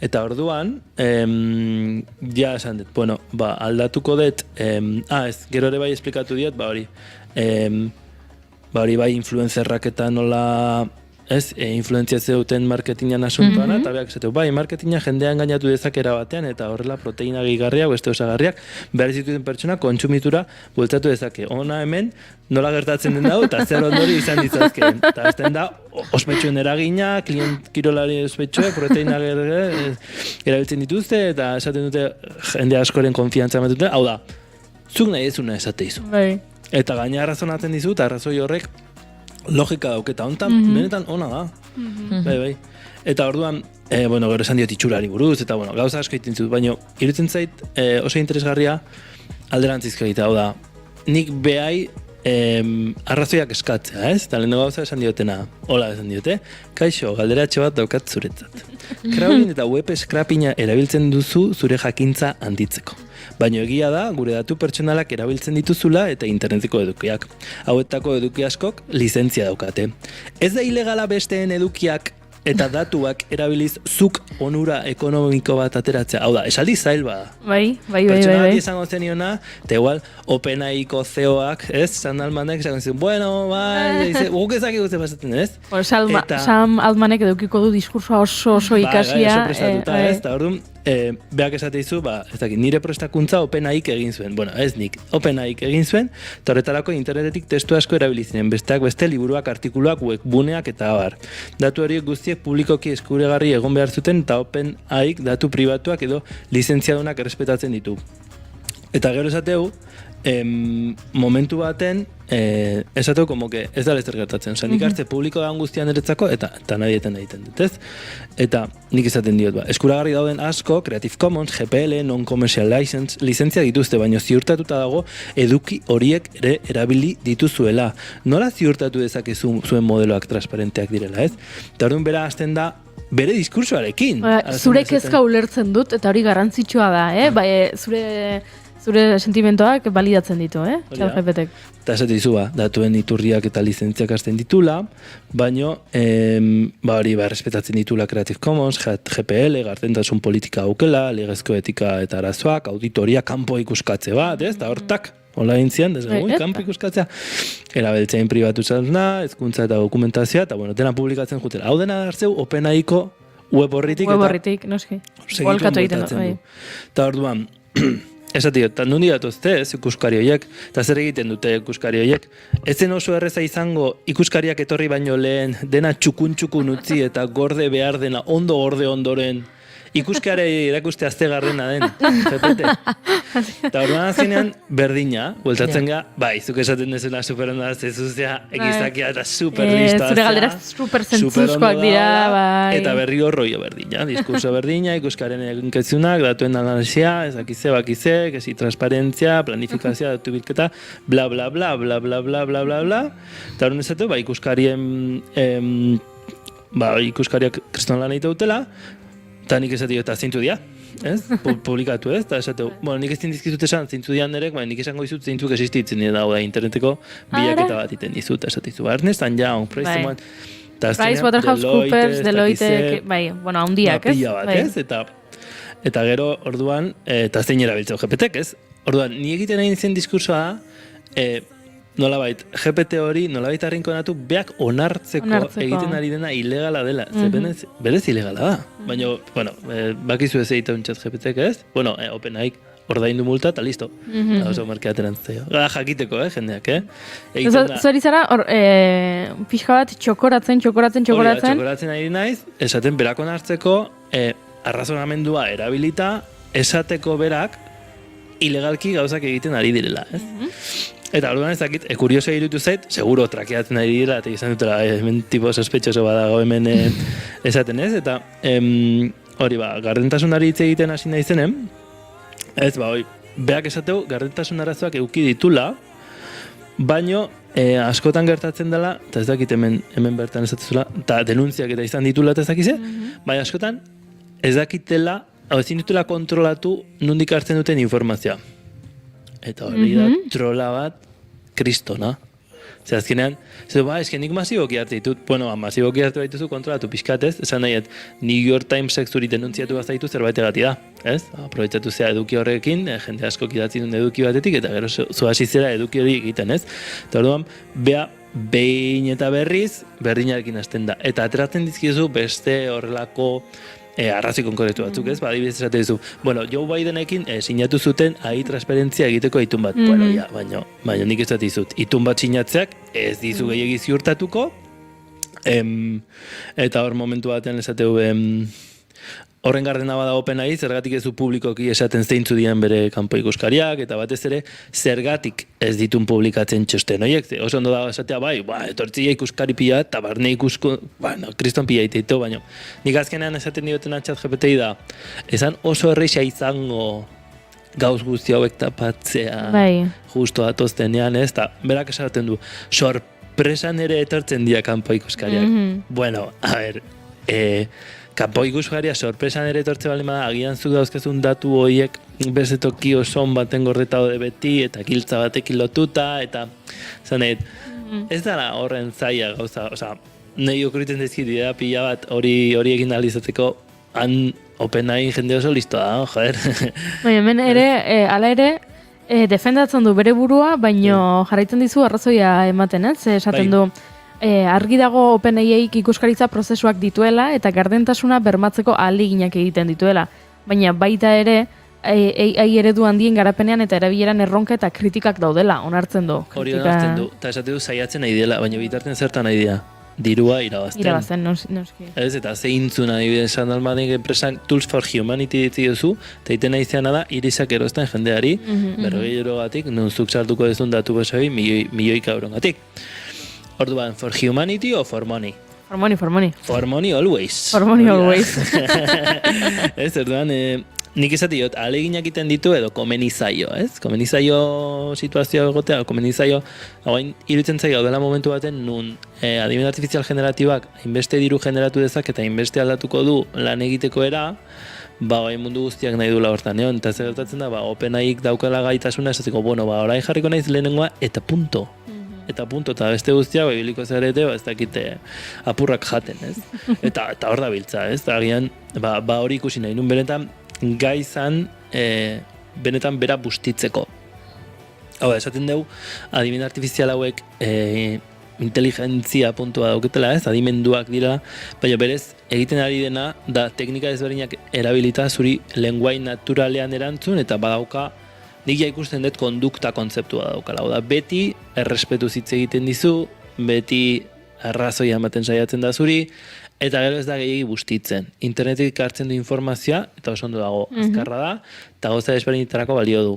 Eta orduan, ja esan dut, aldatuko dut, gero ere bai esplikatu diat, hori bai influenzerrak eta nola, influenziazio duten marketingan asuntoan, eta beak esatu, marketinga jendea engainatu dezakera batean, eta horrela proteina gehigarriak, beste osagarriak, behar zituen pertsona kontsumitura bultzatu dezake. Ona hemen, nola gertatzen den dago, eta zer ondori izan ditzazkeen. Eta azten da, ospetsuen eragina, kirolari ospetsuek, proteina erabiltzen dituzte, eta esaten dute jende askoren konfiantza ematute, hau da, zuk nahi ezuna esate izu. Eta gaina arrazonatzen dizu, eta arrazoi horrek logika dauketa, hontan, benetan ona da. Bai. Eta orduan, gero esan diot itxurari buruz, eta gauza asko egiten zut, baina irutzen zait oso interesgarria alderantzizko egitea, hau da, nik behai arrazoiak eskatzea, ez? Eta lehen gauza esan diotena, hola esan diote, kaixo, galderatxo bat daukat zuretzat. Crawling eta web scrapinga erabiltzen duzu zure jakintza handitzeko. Baina egia da, gure datu pertsonalak erabiltzen dituzula eta interneteko edukiak. Hauetako eduki askok lizentzia daukate. Ez da ilegala besteen edukiak eta datuak erabiliz zuk onura ekonomiko bat ateratzea. Hau da, esaldi zail bada. Bai. Pertsona bat izango zeniona, eta igual, OpenAI-ko CEO-ak, ez? Sam Altmanek izango zen, guk ezak egutzen pasatzen, ez? Sam Altmanek edukiko du diskursoa oso ikasia. Oso prestatuta, ez? Eta orduan, beak esateizu, ez dakit, nire prestakuntza OpenAI-k egin zuen. Ez nik, OpenAI-k egin zuen, eta horretarako internetetik testu asko erabilizinen, besteak beste liburuak, artikuluak, webguneak eta abar. Datu horiek guztiek publikoki eskuregarri egon behar zuten, eta OpenAI-k datu pribatuak edo lizentziadunak errespetatzen ditu. Eta gero esateu, momentu baten, esatu como que ez da lezer gertatzen. Osa, nik hartze publiko da guztian eretzako, eta nadieten egiten dut, ez? Eta nik izaten diot, eskuragarri dauden asko, Creative Commons, GPL, Non-Commercial License, lizentzia dituzte, baina ziurtatuta dago eduki horiek ere erabili dituzuela. Nola ziurtatu dezakezu zuen modeloak transparenteak direla, ez? Eta orduan bera hasten da, bere diskursoarekin. Zure kezka ulertzen dut, eta hori garrantzitsua da, zure sentimentoak validatzen ditu, ChatGPTek. Eta esate dizu, datuen iturriak eta lizentziak hasten ditula, baino, hori respetatzen ditula Creative Commons, GPL, gardentasun politika aukela, legezko etika eta arazoak, auditoria, kanpo ikuskatze bat, ez? Da hortak, hola intzian, kanpo ikuskatzea, erabeltzein pribatuzasuna, hezkuntza eta dokumentazioa, eta dena publikatzen jutela. Hau dena dartzeu, OpenAI-ko web horritik, noski. Volkatu egiten du. Eta orduan, esatio, eta nundi datuzte, ikuskari horiek, eta zer egiten dute ikuskari horiek. Ezen oso erreza izango ikuskariak etorri baino lehen, dena txukun utzi eta gorde behar dena, ondo gorde ondoren, ikuskare erakuste aztegarrena den, GPT. Eta orduan azkenean berdina, bueltatzen ga, zuk esaten dezuna superonda zezuzea, egizakia eta superlista. Zure galdera super zentzuzkoak dira, Eta berri rollo berdina, diskurso berdina, ikuskaren eginkezunak, datuen analizia, ezakize, bakize, kesi transparentzia, planifikazioa, datu bilketa, bla, bla, bla, bla, bla, bla, bla, bla, bla. Eta orduan ezatu, ikuskarien, ikuskariak kriston lan egite dutela, eta nik esatio eta zeintzu dia, ez? Publikatu, ez? Eta esateu, nik ez dizkizut esan zeintzu dian derek, nik esango dizut zeintzuk existitzen dira da interneteko biaketa bat iten dizut, esatizu. Ernst & Young, PricewaterhouseCoopers, Deloitte, handiak, ez? Pila bat, ez? Eta gero, orduan, eta zein erabiltzeu GPT-ek, ez? Orduan, ni egiten egin zen diskursoa da, nolabait, GPT hori, nolabait arrinkonatu, beak onartzeko egiten ari dena ilegala dela. Berez ilegala da. Baina, bakizu ez egiten ChatGPT-ek, ez? OpenAI ordaindu multa eta listo. Oso markeateran zaio. Jakiteko, jendeak, Zori zara, pixka bat txokoratzen. Txokoratzen ari naiz, esaten berak onartzeko, arrazonamendua erabilita, esateko berak, ilegalki gauzak egiten ari direla, ez? Eta orduan ez dakit, kurioso irutu zait, seguro trakeatzen ari dira, eta izan dutela, hemen tipo sospetxoso badago hemen esaten ez, eta hori gardentasunari hitz egiten hasi naizenen, ez beak esateu, gardentasun arazoak eduki ditula, baino askotan gertatzen dela, eta ez dakit hemen bertan esatuzula, eta denuntziak eta izan ditula eta ez dakize, baina askotan ez dakitela, ezin dutela kontrolatu nondik hartzen duten informazioa. Eta hori da trola bat kristona. Zer azkenean, nik masiboki hartu ditut, masiboki hartu baituzu kontrolatu pixkatez, esan nahiet, New York Timesek zuri denuntziatu bazaitu zerbait egati da, ez? Aprobetxatu zera eduki horrekin, jende asko idatzi duen eduki batetik, eta gero zu hasi zera eduki hori egiten, ez? Eta orduan, behin eta berriz, berdinarekin hasten da. Eta ateratzen dizkizu beste horrelako arrazoi konkretu batzuk, ez? Adibidez esate dizu, Joe Bidenekin sinatu zuten transparentzia egiteko itun bat. Baina nik esate dizut, itun bat sinatzeak ez dizu gehiegi ziurtatuko, eta hor momentu batean esateu, horren gardena bada OpenAI, zergatik ez du publikoki esaten zeintzu dian bere kanpo ikuskariak, eta batez ere, zergatik ez ditun publikatzen txosten horiek. Oso ondo da esatea, etortzia ikuskari pila, eta barne ikusko, kriston pila iteito, baina nik azkenean esaten diotena ChatGPT da, esan oso erreixa izango gauz guzti hauek tapatzea, justo atoztenean, ez, eta berak esaten du, sorpresan ere etortzen dira kanpo ikuskariak. Kanpo ikuskaria sorpresan ere etortze baldin bada, agian zuk dauzkezun datu horiek beste toki oson baten gordeta de beti, eta giltza batekin lotuta, eta zanet, ez dara horren zaila gauza, nahi okurritzen dezkit idea pila bat hori egin alizatzeko, han OpenAI jende oso listo da, joder. Hemen ere, ala ere, defendatzen du bere burua, baino jarraitzen dizu arrazoia ematen, ez? Esaten du, argi dago OpenAIek ikuskaritza prozesuak dituela eta gardentasuna bermatzeko ahaleginak egiten dituela. Baina baita ere, AI eredu handien garapenean eta erabileran erronka eta kritikak daudela, onartzen du. Hori onartzen du, eta esate du saiatzen nahi dela, baina bitarten zertan nahi dira. dirua irabazten. Irabazten, noski. Ez, eta zeintzun adibidez esan dalmanik enpresan Tools for Humanity ditzi duzu, eta iten nahi zeana da, irizak erosten jendeari, 40 eurogatik, nunzuk sartuko dezun datu besabi, milioika eurogatik. Orduan, for humanity o for money? For money. For money always. For money always. Ez, orduan, nik esatiot, aleginak iten ditu edo komeni zaio, ez? Komeni zaio situazioa egotea, komeni zaio, hain iruditzen zaio dela momentu baten nun adimen artifizial generatibak hainbeste diru generatu dezak eta hainbeste aldatuko du lan egiteko era, bai mundu guztiak nahi dula hortan, eta zer gertatzen da, OpenAIk daukala gaitasuna, esatiko, bueno, orain jarriko naiz lehenengoa, eta punto. Eta beste guztiak, biliko zarete, ez dakite apurrak jaten, ez? Eta hor da biltza, ez? Agian, hori ikusi nahi, nun benetan, gai zan, benetan bera bustitzeko. Hau da, esaten dugu, adimen artifizial hauek inteligentzia puntua dauketela, ez? Adimenduak dira, baina berez, egiten ari dena, da teknika ezberdinak erabilita zuri lenguai naturalean erantzun, eta badauka, nik ja ikusten dut kondukta kontzeptua daukala. Hau da, beti errespetu hitz egiten dizu, beti arrazoia ematen saiatzen da zuri, eta gero ez da gehiagi bustitzen. Internetik hartzen du informazioa, eta oso ondo dago, azkarra da, eta gauza desberdinetako balio du.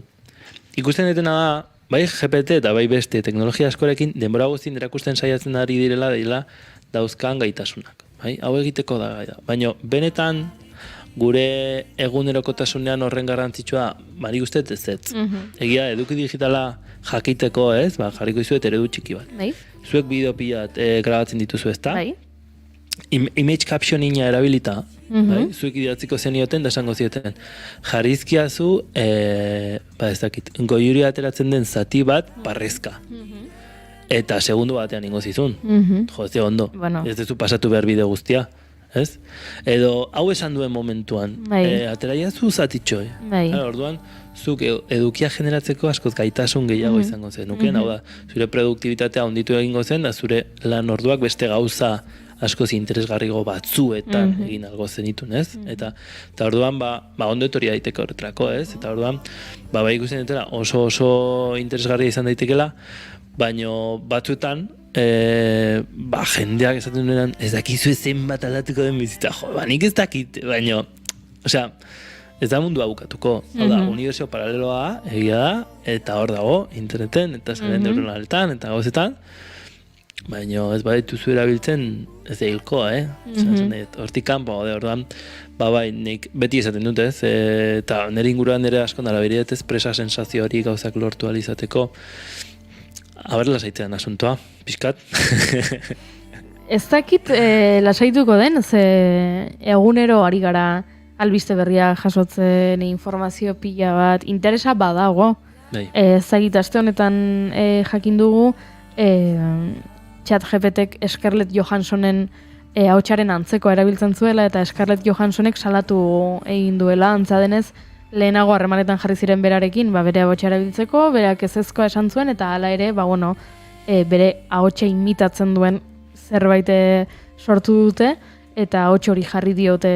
Ikusten dutena da, bai GPT eta bai beste teknologia askorekin, denbora guztien erakusten saiatzen ari direla dauzkan gaitasunak. Bai? Hau egiteko da gai da. Baina benetan, gure egunerokotasunean horren garrantzitsua, bari guztet ez ez. Egia, eduki digitala jakiteko, ez? Jarriko izuet eredu txiki bat. Bai. Zuek bideo pilat grabatzen dituzu, ezta? Bai. Image captioninga erabilita, bai? Zuek idatziko zenioten, da esango zioten. Jarrizkiazu, ez dakit, goiuri ateratzen den zati bat, parrezka. Eta segundu batean ingo zizun. Jo, ez ondo. Ez dezu pasatu behar bideo guztia. Ez? Edo, hau esan duen momentuan, ateraia zu zatitxo, orduan, zuk edukia generatzeko askoz gaitasun gehiago izango zen, nuken, hau da, zure produktibitatea onditu egingo zen, da zure lan orduak beste gauza askoz interesgarrigo batzuetan egin algo zenitun, ez? Eta orduan, ondo etorri daiteke horretrako, ez? Eta orduan, bai ikusten dutela oso interesgarria izan daitekela, baino batzuetan, jendeak esaten duenan, ez dakizu ezen bat aldatuko den bizitza, nik ez dakit, baino, osea, ez da mundua bukatuko, hau da, unibertsio paraleloa egia da, eta hor dago, interneten, eta zaren neuronaletan, eta gauzetan, baino ez badituzu erabiltzen, ez da hilkoa, hortik kanpo, orduan, bai, nik beti esaten dut, ez, eta nire inguruan nire asko nara beriet ez presa sensazio hori gauzak lortu alizateko, haber lasaitzean asuntoa, pixkat. Ez dakit lasaituko den, ze egunero ari gara albiste berria jasotzen informazio pila bat, interesa badago. Ez dakit, aste honetan jakin dugu, ChatGPTek Scarlett Johanssonen ahotsaren antzeko erabiltzen zuela, eta Scarlett Johanssonek salatu egin duela, antza denez, lehenago harremanetan jarri ziren berarekin, bere ahotsa erabiltzeko, berak ezezkoa esan zuen, eta hala ere, bere ahotsa imitatzen duen zerbait sortu dute, eta ahots hori jarri diote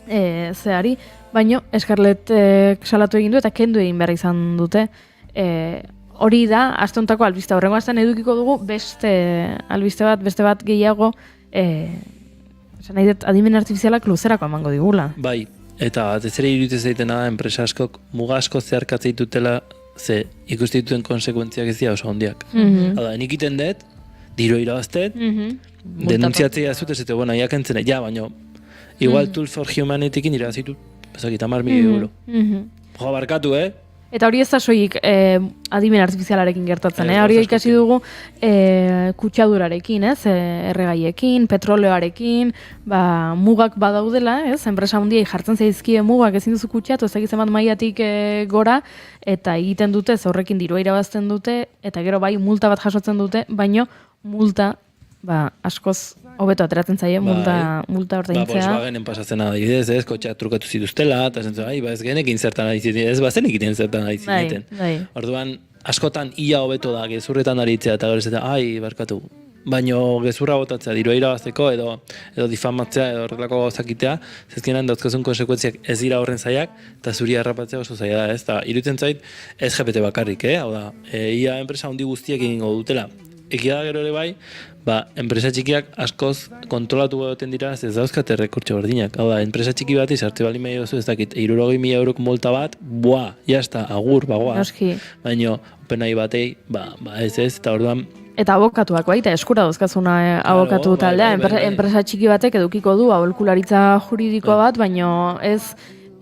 zehari, baino Scarlett salatu egin du, eta kendu egin behar izan dute. Hori da, aste hontako albiste, horrengo astean edukiko dugu beste albiste bat gehiago, esan nahi dut, adimen artifizialak luzerako emango digula. Bai. Eta ez ere iruditzen zaitena da, enpresa askok muga asko zeharkatzei dutela, ze ikusten dituen konsekuentziak ez dira oso handiak. Hau da, nik iten dut, diro irabaztet, denuntziatzea zut, ez eta, iakentzen, baina, igual Tool for Humanitykin irabazitu, bezakit, 10.000 euro. Jo, barkatu, Eta hori ez da soilik adimen artifizialarekin gertatzen, hori ikasi dugu kutsadurarekin, erregaiekin, petroleoarekin, mugak badaudela, enpresa handiei jartzen zaizkie mugak ezin duzu kutsatu, ez dakitzen bat mailatik gora, eta egiten dute, horrekin dirua irabazten dute, eta gero bai multa bat jasotzen dute, baino multa askoz hobeto ateratzen zaie, multa ordaintzea. Volkswagenen pasatzen adibidez, kotxeak trukatu zituztela, eta zentzen, ez genekin zertan ari ziten, ez bazen egiten zertan ari ziten. Orduan, askotan ia hobeto da, gezurretan aritzea, eta gero barkatu. Baino gezurra botatzea, dirua irabazteko, edo difamatzea, edo horrelako gauzakitea, zezkenan dauzkazun konsekuentziak ez dira horren zaiak, eta zuri harrapatzea oso zaila da, ez da, iruditzen zait, ez GPT bakarrik, hau da, ia enpresa handi guztiak egingo dutela, egia da gero ere bai, enpresa txikiak askoz kontrolatu goten dira, ez dauzkate rekurtso berdinak. Hau da, enpresa txiki bat sartze bali mehi dozu, ez dakit, 60.000 euroko multa bat, jazta, agur, bagoa. Noski. Baina, openai batei, ez, eta orduan, eta abokatuak baita, eskura dauzkazuna abokatu taldea, enpresa txiki batek edukiko du aholkularitza juridiko bat, baino ez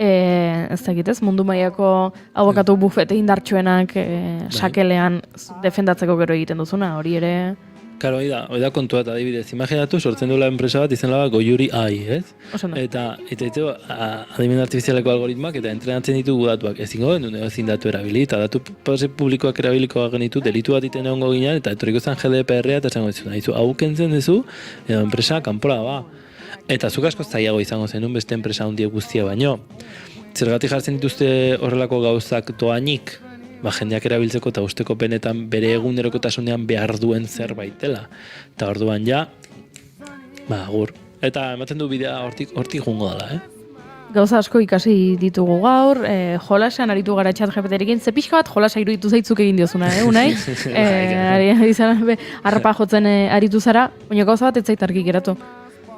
dakit ez, mundu mailako abokatu bufete indartsuenak sakelean defendatzeko gero egiten duzuna, hori ere... Karo, hori da kontua eta adibidez, imaginatu sortzen duela enpresa bat izen laba Goiuri AI, ez? Eta adimen artifizialeko algoritmak eta entrenatzen ditugu datuak. Ezingo gendu ezin datu erabili, eta datu publikoak erabiliko genitu, delitu bat iten egongo ginean, eta etorriko zen GDPR-a eta esango dizu, hau kentzen duzu, edo enpresa kanpora ba. Eta zuk asko zailago izango zenun beste enpresa handiek guztia baino. Zergatik jartzen dituzte horrelako gauzak doainik, jendeak erabiltzeko eta usteko benetan bere egunerokotasunean behar duen zerbait dela. Eta orduan agur. Eta ematen du bidea hortik jungo dela, Gauza asko ikasi ditugu gaur, jolasean aritu gara ChatGPT-rekin, ze pixka bat jolasa iruditu zaitzuk egin diozuna, Unai? Arrapa jotzen aritu zara, baina gauza bat ez zait argi geratu.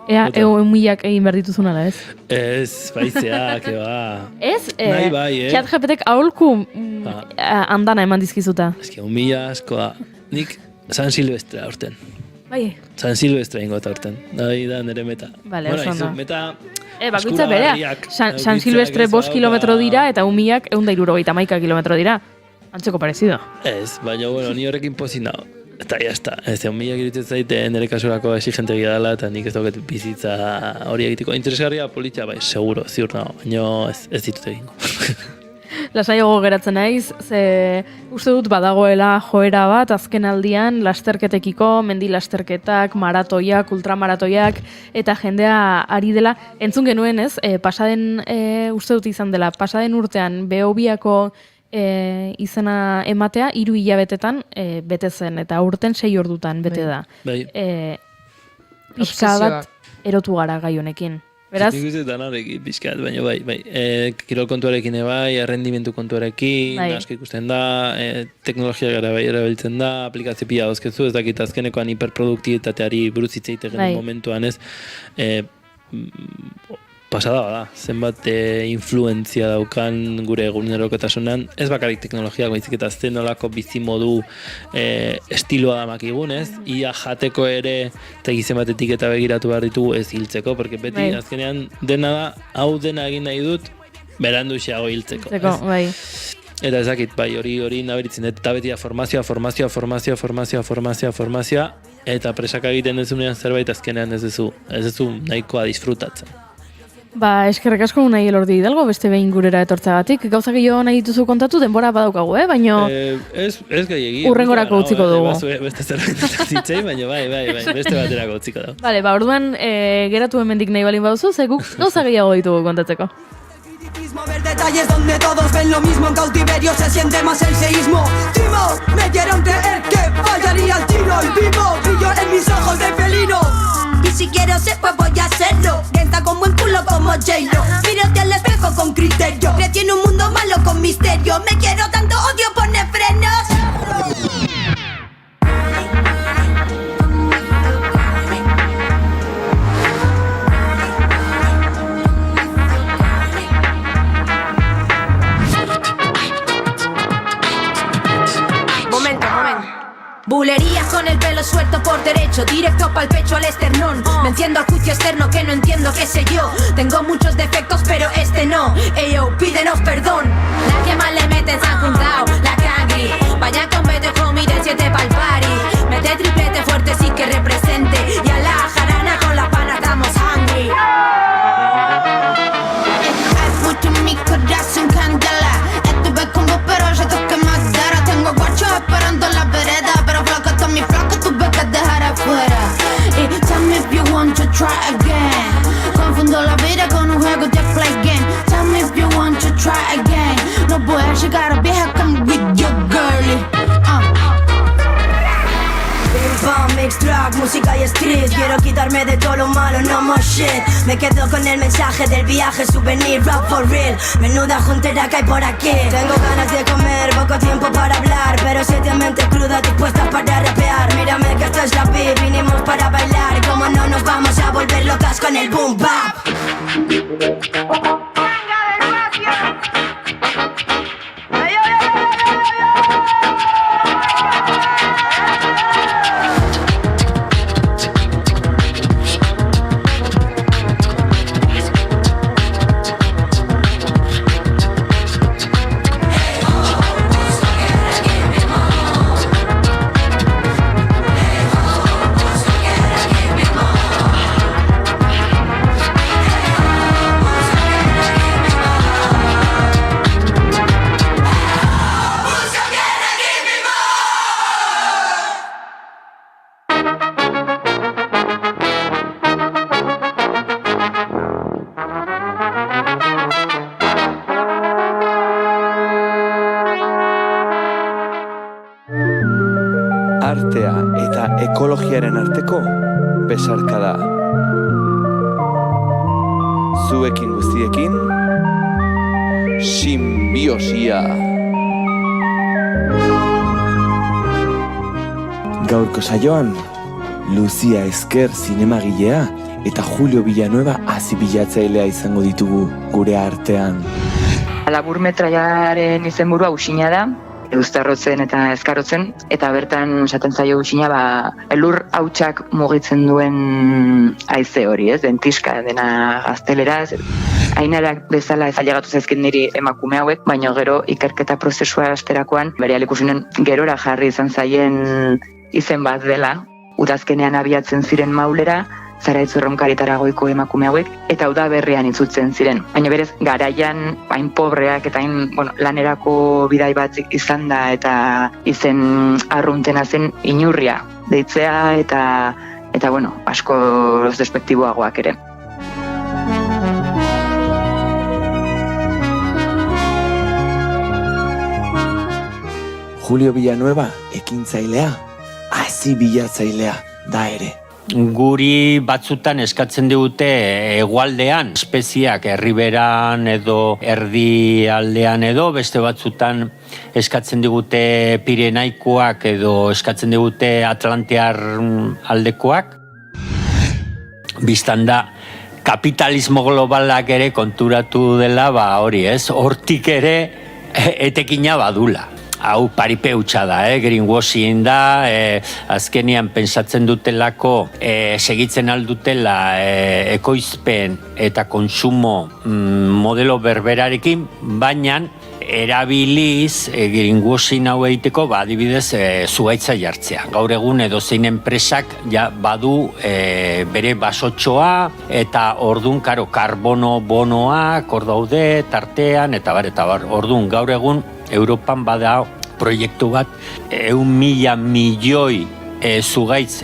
Ea, milak egin behar dituzun ala, ez? Ez, baizeak, Ez, nahi bai, ChatGPT-ek aholku andana eman dizkizuta. Ez ki, 1.000 asko da. Nik San Silvestre aurten. Bai. San Silvestre ingo eta aurten. Nahi da nire meta. Bale, oso ondo. Meta... Bakoitza berea. San Silvestre 5 kilometro dira eta 1.000ak 171 kilometro dira. Antzeko parezido. Ez, baina, ni horrekin pozin dago. Eta jazta, ez da, 1.000 iruditzen zaite nire kasurako exigente gira dela eta nik ez dauket bizitza hori egiteko. Interesgarria politia bai, seguro, ziur nago, baina ez ditut egingo. Lasaiago geratzen naiz, ze uste dut badagoela joera bat azken aldian lasterketekiko, mendi lasterketak, maratoiak, ultramaratoiak, eta jendea ari dela, entzun genuen ez, pasaden, uste dut izan dela, pasaden urtean BO2ako izena ematea 3 hilabetetan bete zen, eta urten 6 ordutan bete da. Pixka bat erotu gara gai honekin. Beraz? Nik uste danarekin pixkat, baina bai. Kirol kontuarekin bai, errendimentu kontuarekin, asko ikusten da, teknologia gara bai erabiltzen da, aplikazio pila dauzkezu, ez dakit azkenekoan hiperproduktibitateari buruz hitz egiten momentuan ez, pasada da, zenbat influentzia daukan gure egunerokotasunean, ez bakarrik teknologiak, baizik eta zenolako bizimodu estiloa da makigun, ez? Ia jateko ere, eta gizen batetik eta begiratu behar ditugu ez hiltzeko, porque beti azkenean dena da, hau dena egin nahi dut, berandu xeago hiltzeko. Eta ezakit, hori naberitzen, eta beti formazioa, eta presaka egiten dezunean zerbait azkenean ez duzu nahikoa disfrutatzen. Eskerrik asko Unai Elordi Hidalgo, beste behin gurera etortzagatik. Gauza gehiago nahi dituzu kontatu, denbora badaukagu, baina... Ez gehiagi. Urrengorako utziko dugu. Beste zerbait zitzei, baina bai, beste baterako utziko dugu. Bale, orduan geratu hemendik nahi balin baduzu, ze guk gauza gehiago ditugu kontatzeko. Ver detalles donde todos ven lo mismo, en cautiverio se siente más el seísmo. Timo, me dieron creer que fallaría el tiro y vivo, brillo en mis ojos de felino. Y si quiero ser pues voy a hacerlo, lenta como el culo como J-Lo. Mírate al espejo con criterio, crecí en un mundo malo con misterio. Me quiero tanto, odio poner frenos. Bulerías con el pelo suelto por derecho, directo pa'l pecho al esternón. Me enciendo al juicio externo que no entiendo qué sé yo. Tengo muchos defectos pero este no. Eyo, pídenos perdón. Nadie más le mete, se han juntado la cangri. Vaya con vete homie de 7 pa'l party. Mete triplete fuerte sí que represente. Y a la jarana con la pana estamos hungry. Hay mucho en mi corazón candela. Estuve con vos pero yo toqué madera. Tengo guachos esperando en la vereda. Mi flaco tuve que dejar afuera. Y tell me if you want to try again. Confundo la vida con un juego de play game. Tell me if you want to try again. No voy a llegar a vieja, come with your girlie. Pim pam, mix track, música y street. Quiero quitarme de todo lo malo, no more shit. Me quedo con el mensaje del viaje, souvenir, rap for real. Menuda juntera que hay por aquí. Tengo ganas de comer, poco tiempo para hablar, pero siete mentes crudas dispuestas para rapear. Mírame que esto es la beat, vinimos para bailar. Como no nos vamos a volver locas con el boom bap. Artea eta ekologiaren arteko besarkada. Zuekin guztiekin, simbiosia. Gaurko saioan, Lucia Esker zinemagilea eta Julio Villanueva azibilatzailea izango ditugu gure artean. Laburmetraiaren izenburua Usina da, Eustarrotzen eta Ezkarotzen, eta bertan esaten zaio Usina elur hautsak mugitzen duen haize hori, dentiska dena gazteleraz. Ainarak bezala ez ailegatu zaizkin niri emakume hauek, baina gero ikerketa prozesua asterakoan, bere ikusunen gerora jarri izan zaien izen bat dela, udazkenean abiatzen ziren Maulera, Zaraitz Erronkaritara goiko emakume hauek, eta udaberrian itzultzen ziren. Baina berez, garaian hain pobreak eta hain lanerako bidai bat izan da eta izen arruntena zen Inurria deitzea eta asko despektiboagoak ere. Julio Villanueva ekintzailea, azibilatzailea da ere. Guri batzutan eskatzen digute hegoaldean, espeziak herriberan edo erdialdean edo, beste batzutan eskatzen digute Pirenaikoak edo eskatzen digute Atlantiar aldekoak. Bistan da, kapitalismo globalak ere konturatu dela, hori hortik ere etekina badula. Hau paripeutxa da, greenwashing da, azkenian pensatzen dutelako segitzen aldutela ekoizpen eta konsumo modelo berberarekin, baina erabiliz greenwashing hau egiteko adibidez zuhaitza jartzea. Gaur egun edozein enpresak badu bere basotxoa eta ordun karbono bonoak hor daude tartean eta bar. Ordun gaur egun Europan bada proiektu bat 1.000 milioi zugaitz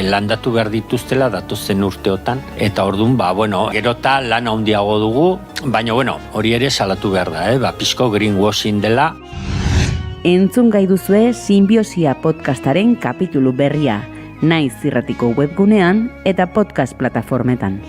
landatu behar dituztela datozen urteotan. Eta orduan, gerota lan handiago dugu, baina hori ere salatu behar da, pixko greenwashing dela. Entzun gai duzue Simbiosia podcastaren kapitulu berria, Naiz Irratiko webgunean eta podcast plataformetan.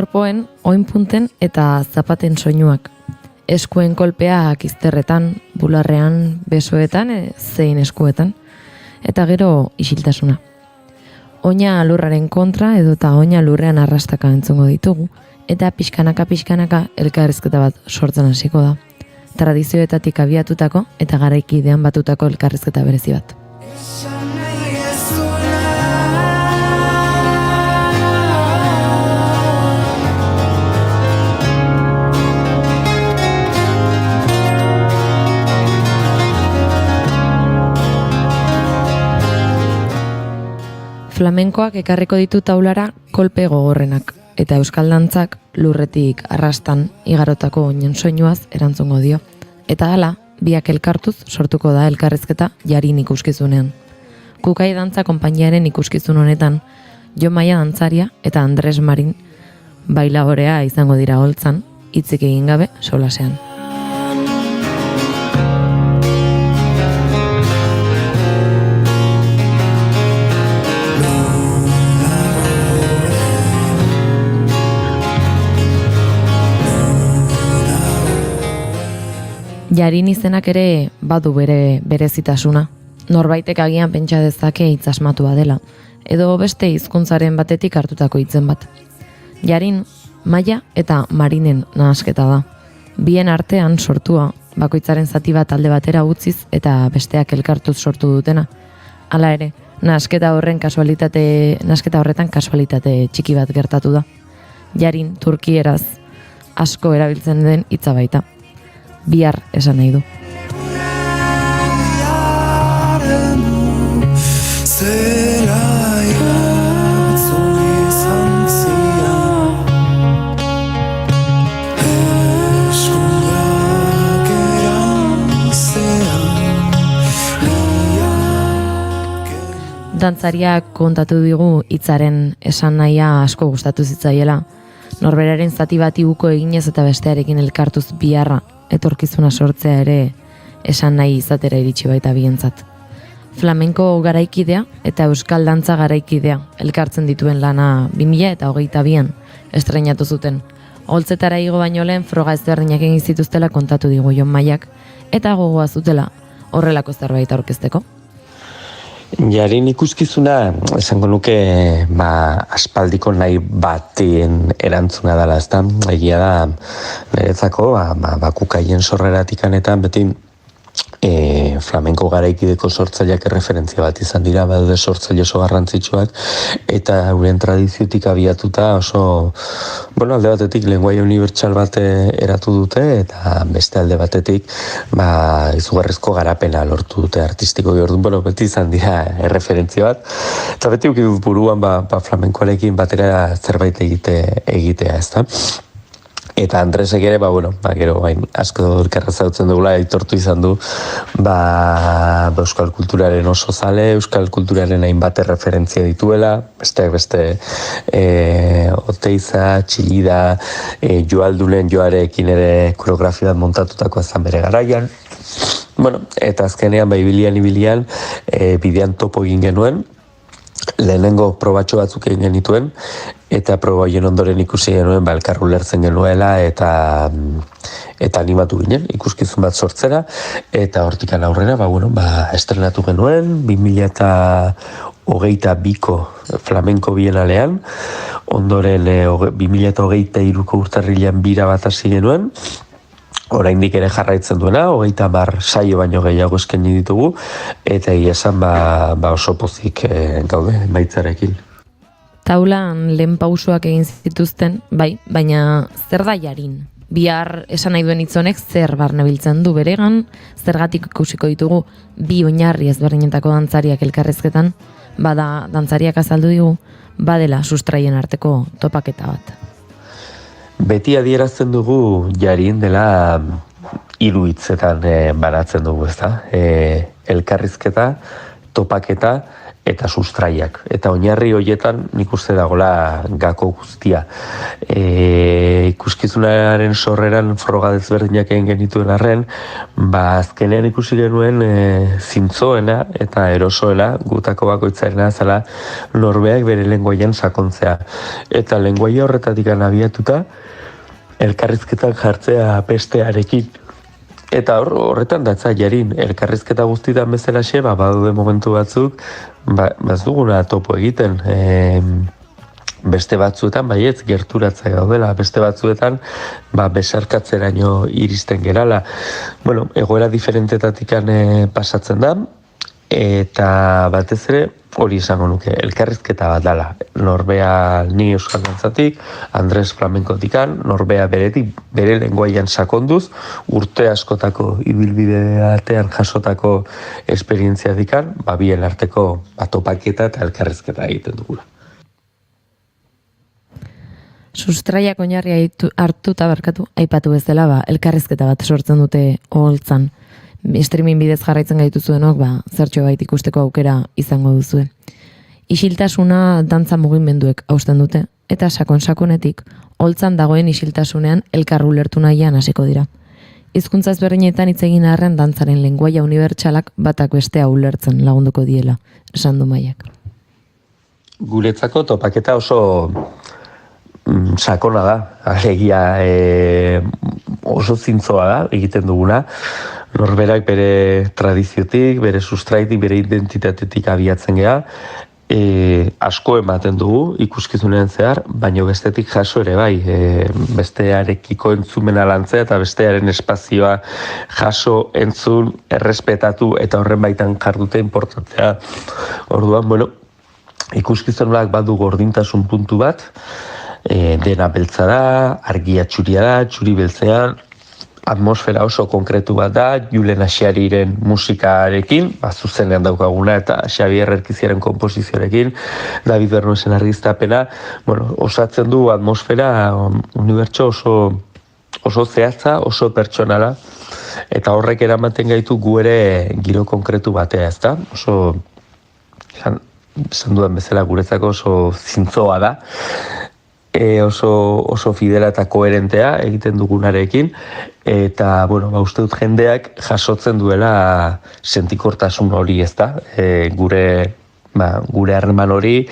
Orpoen, oinpunten eta zapaten soinuak. Eskuen kolpeak izterretan, bularrean, besoetan, zein eskuetan. Eta gero isiltasuna. Oina lurraren kontra edota oina lurrean arrastaka entzungo ditugu. Eta pixkanaka elkarrizketa bat sortzen hasiko da. Tradizioetatik abiatutako eta garaikidean batutako elkarrizketa berezi bat. Flamenkoak ekarriko ditu taulara kolpe gogorrenak, eta euskal dantzak lurretik arrastan igarotako oinen soinuaz erantzungo dio. Eta hala, biak elkartuz sortuko da elkarrizketa Jarin ikuskizunean. Kukai dantza konpainiaren ikuskizun honetan, Jon Maia dantzaria eta Andres Marin bailagorea izango dira holtzan, hitzik egin gabe solasean. Jarin izenak ere badu bere berezitasuna. Norbaitek agian pentsa dezake hitz asmatua dela, edo beste hizkuntzaren batetik hartutako hitzen bat. Jarin, Maia eta Marinen nahasketa da. Bien artean sortua, bakoitzaren zati bat alde batera utziz eta besteak elkartuz sortu dutena. Hala ere, nahasketa horretan kasualitate txiki bat gertatu da. Jarin turkieraz asko erabiltzen den hitza baita. Bihar esan nahi du. Dantzariak kontatu digu hitzaren esan nahia asko gustatu zitzaiela. Norberaren zati bati uko eginez eta bestearekin elkartuz biharra etorkizuna sortzea ere esan nahi izatera iritsi baita bientzat. Flamenko garaikidea eta euskal dantza garaikidea elkartzen dituen lana 2022an estreinatu zuten. Holtzetara igo baino lehen froga ezberdinak egin zituztela kontatu digu Jon Maiak eta gogoa zutela horrelako zerbait aurkezteko. Jarin ikuskizuna, esango nuke, aspaldiko nahi batien erantzuna dela, ezta? Egia da, niretzako, kukaien sorreratikan beti flamenko garaikideko sortzaileak erreferentzia bat izan dira, badaude sortzaile oso garrantzitsuak, eta euren tradiziotik abiatuta oso, alde batetik lenguaia unibertsal bat eratu dute, eta beste alde batetik izugarrizko garapena lortu dute artistiko orduan, beti izan dira erreferentzia bat, eta beti ukidut buruan flamenkoarekin batera zerbait egitea, ezta? Eta Andresek ere, gero asko elkarra zautzen dugula, aitortu izan du, euskal kulturaren oso zale, euskal kulturaren hainbat referentzia dituela, besteak beste Oteiza, Txillida, Joaldunen Joarekin ere koreografia bat montatutako ezan bere garaian. Eta azkenean, ibilian, bidean topo egin genuen, lehenengo probatxo batzuk egin genituen, eta proba hoien ondoren ikusi genuen elkarru lertzen genuela eta animatu ginen ikuskizun bat sortzera, eta hortikan aurrera estrenatu genuen 2022ko flamenko bienalean, ondoren 2023ko urtarrilean bira bat hasi genuen, oraindik ere jarraitzen duena, 30 saio baino gehiago eskaini ditugu, eta egia esan oso pozik gaude maitzarekin. Taulan lehen pausoak egin zituzten, baina zer da Jarin? Bihar esan nahi duen hitzonek zer barnebiltzen du beregan, zergatik ikusiko ditugu bi oinarri ezberdinetako dantzariak elkarrezketan, bada dantzariak azaldu digu, badela sustraien arteko topaketa bat. Beti adierazten dugu Jarin dela 3 hitzetan banatzen dugu, ezta? Elkarrizketa, topaketa eta sustraiak. Eta oinarri horietan nik uste dagoela gako guztia. Ikuskizunaren sorreran froga desberdinak egin genituen arren, azkenean ikusi genuen zintzoena eta erosoena gutako bakoitzarena zela norbeak bere lenguaian sakontzea. Eta lenguaia horretatik abiatuta elkarrizketan jartzea bestearekin. Eta horretan datza Jarin, elkarrizketa guztietan bezalaxe, badaude momentu batzuk, ez duguna topo egiten. Beste batzuetan, baietz, gerturatzea gaudela, beste batzuetan, besarkatzeraino iristen gerala. Egoera diferentetatik pasatzen da, eta batez ere, hori esango nuke, elkarrizketa bat dala. Norbea ni euskal dantzatik, Andres flamenkotikan, norbea bere lenguaian sakonduz, urte askotako ibilbide batean jasotako esperientziatikan, bien arteko topaketa eta elkarrizketa egiten dugula. Sustraiak oinarria hartuta aipatu bezala, elkarrizketa bat sortzen dute oholtzan. Streaming bidez jarraitzen gaituzuenok, zertxo bait ikusteko aukera izango duzue. Isiltasuna dantza mugimenduek hausten dute, eta sakon-sakonetik, holtzan dagoen isiltasunean elkar ulertu nahian hasiko dira. Hizkuntza ezberdinetan hitz egin arren dantzaren lenguaia unibertsalak batak bestea ulertzen lagunduko diela, esan du Maiak. Guretzako topaketa oso sakona da, alegia oso zintzoa da egiten duguna, norberak bere tradiziotik, bere sustraitik, bere identitatetik abiatzen geha, asko ematen dugu ikuskizunean zehar, baina bestetik jaso ere bai, bestearekiko entzumena lantzea eta bestearen espazioa jaso, entzun, errespetatu eta horren baitan jardute importantzea. Orduan, ikuskizunak badu gordintasun puntu bat, dena beltza da, argia txuria da, txuri beltzean, atmosfera oso konkretu bat da, Julen Asiariren musikarekin, zuzenean daukaguna, eta Xabier Erkiziaren kompozizioarekin, David Bernoesen argiztapena, osatzen du atmosfera unibertso oso zehatza, oso pertsonala, eta horrek eramaten gaitu gu ere giro konkretu batea, ezta? Oso, esan dudan bezala guretzako oso zintzoa da, oso fidela eta koherentea egiten dugunarekin, eta, uste dut jendeak jasotzen duela sentikortasun hori, ezta? Gure harreman hori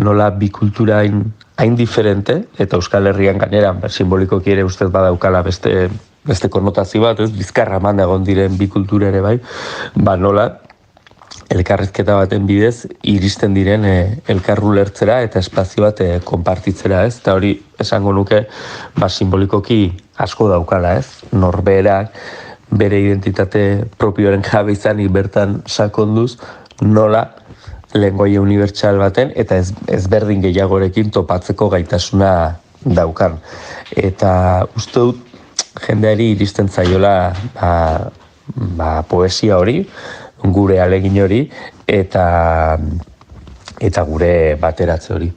nola bi kultura hain diferente, eta Euskal Herrian gainera, simbolikoki ere ustez badaukala beste konnotazio bat, bizkarra eman egon diren bi kultura ere bai, nola elkarrizketa baten bidez iristen diren elkarru lertzera eta espazio bat konpartitzera, ez? Eta hori esango nuke simbolikoki asko daukala, ez? Norberak bere identitate propioaren jabe izanik bertan sakonduz nola lengoia unibertsal baten eta ezberdin gehiagorekin topatzeko gaitasuna daukan. Eta uste dut jendeari iristen zaiola poesia hori, gure alegin hori eta gure bateratze hori.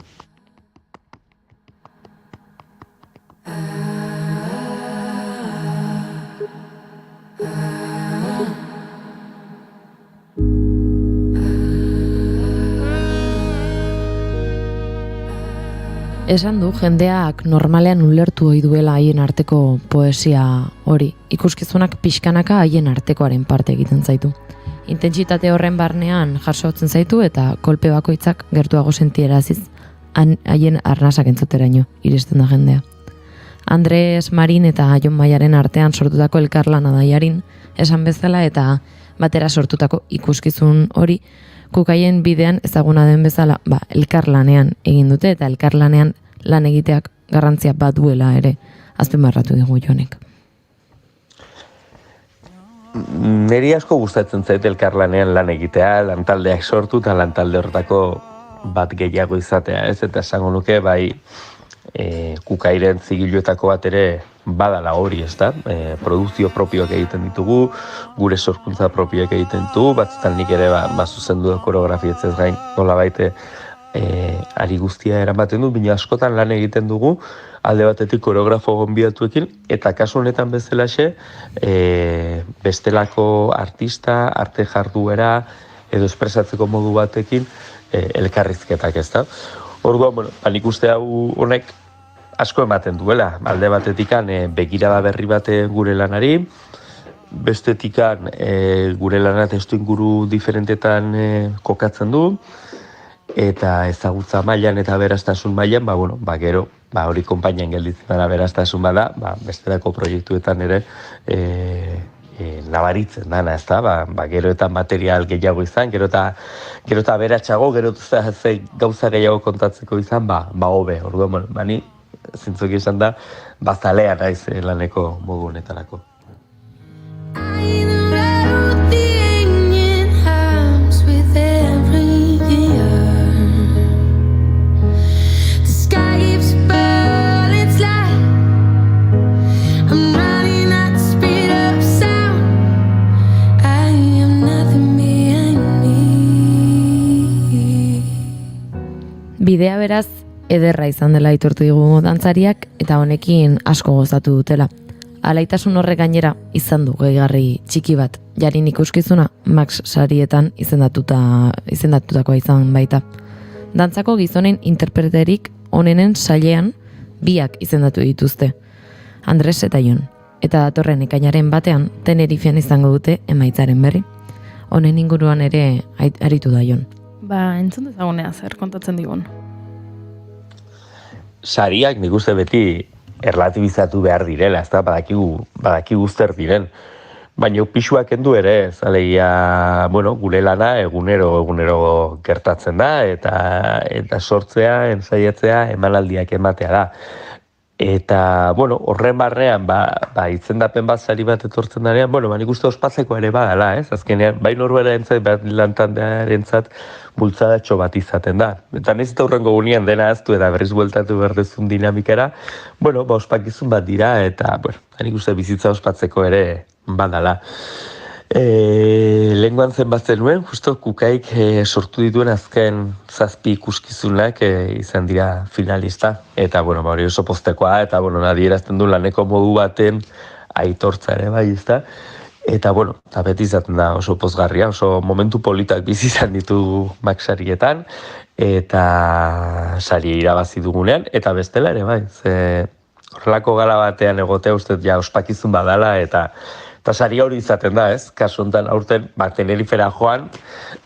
Esan du jendeak normalean ulertu ohi duela haien arteko poesia hori. Ikuskizunak pixkanaka haien artekoaren parte egiten zaitu. Intentsitate horren barnean jasotzen zaitu eta kolpe bakoitzak gertuago sentieraziz haien arnasak entzuteraino iristen da jendea. Andres Marin eta Jon Maiaren artean sortutako elkarlana daiarin esan bezala eta batera sortutako ikuskizun hori kukaien bidean ezaguna den bezala elkarlanean egin dute eta elkarlanean lan egiteak garrantzia bat duela ere azpimarratu digu Jonek. Neri asko gustatzen zait elkarlanean lan egitea, lantaldeak sortu eta lantalde horretako bat gehiago izatea, ez? Eta esango nuke kukairen zigiluetako bat ere badala hori, ez da? Produkzio propioak egiten ditugu, gure sorkuntza propioak egiten ditugu, batzutan nik ere zuzendu koreografietzez gain nola baite ari guztia eramaten du, baina askotan lan egiten dugu alde batetik koreografo gonbidatuekin, eta kasu honetan bezalaxe bestelako artista, arte jarduera edo espresatzeko modu batekin elkarrizketak, ez da? Orduan, nik uste hau honek asko ematen duela, alde batetikan begirada berri bate gure lanari, bestetikan gure lana testu inguru diferentetan kokatzen du, eta ezagutza mailan eta aberastasun mailan, gero, hori konpainian gelditzen dara aberastasun bada, bestelako proiektuetan ere nabaritzen dana, ez da, gero eta material gehiago izan, gero eta aberatsago, gero eta gauza gehiago kontatzeko izan, hobe, orduan, ni zintzoki esan da, zalea naiz laneko modu honetarako. The angel comes with every year. Bidea beraz, ederra izan dela aitortu digu dantzariak eta honekin asko gozatu dutela. Alaitasun horrek gainera izan du gehigarri txiki bat. Jarin ikuskizuna Max sarietan izendatutakoa izan baita. Dantzako gizonen interpreterik onenen sailean biak izendatu dituzte. Andres eta Jon. Eta datorren ekainaren batean Tenerifean izango dute emaitzaren berri. Honen inguruan ere aritu da Jon. Entzun dezagunea zer kontatzen digun. Sariak nik uste beti erlatibizatu behar direla, ez da, badakigu zer diren. Baina pixuak kendu ere, alegia, gure lana egunero gertatzen da, eta sortzea, ensaiatzea, emanaldiak ematea da. Eta, horren barrean, itzendapen bat sari bat etortzen danean, nik uste ospatzeko ere badala, ez? Azkenean, bai norbera entzat, bai lantandearentzat bultzadatxo bat izaten da. Eta nahiz eta hurrengo gunean dena aztu eta berriz bueltatu berdezun dinamikara, ospakizun bat dira, eta, nik uste bizitza ospatzeko ere badala. Lehengoan zen bat zenuen, justo Kukaik sortu dituen azken 7 ikuskizunak izan dira finalista. Eta, hori oso poztekoa, eta, adierazten du laneko modu baten aitortza ere bai, ezta? Eta, eta beti izaten da oso pozgarria, oso momentu politak bizi izan ditu Max sarietan, eta saria irabazi dugunean, eta bestela ere bai, horrelako gala batean egotea uste ja ospakizun badala, eta saria hori izaten da, ez? Kasu honetan aurten, Tenerifera joan,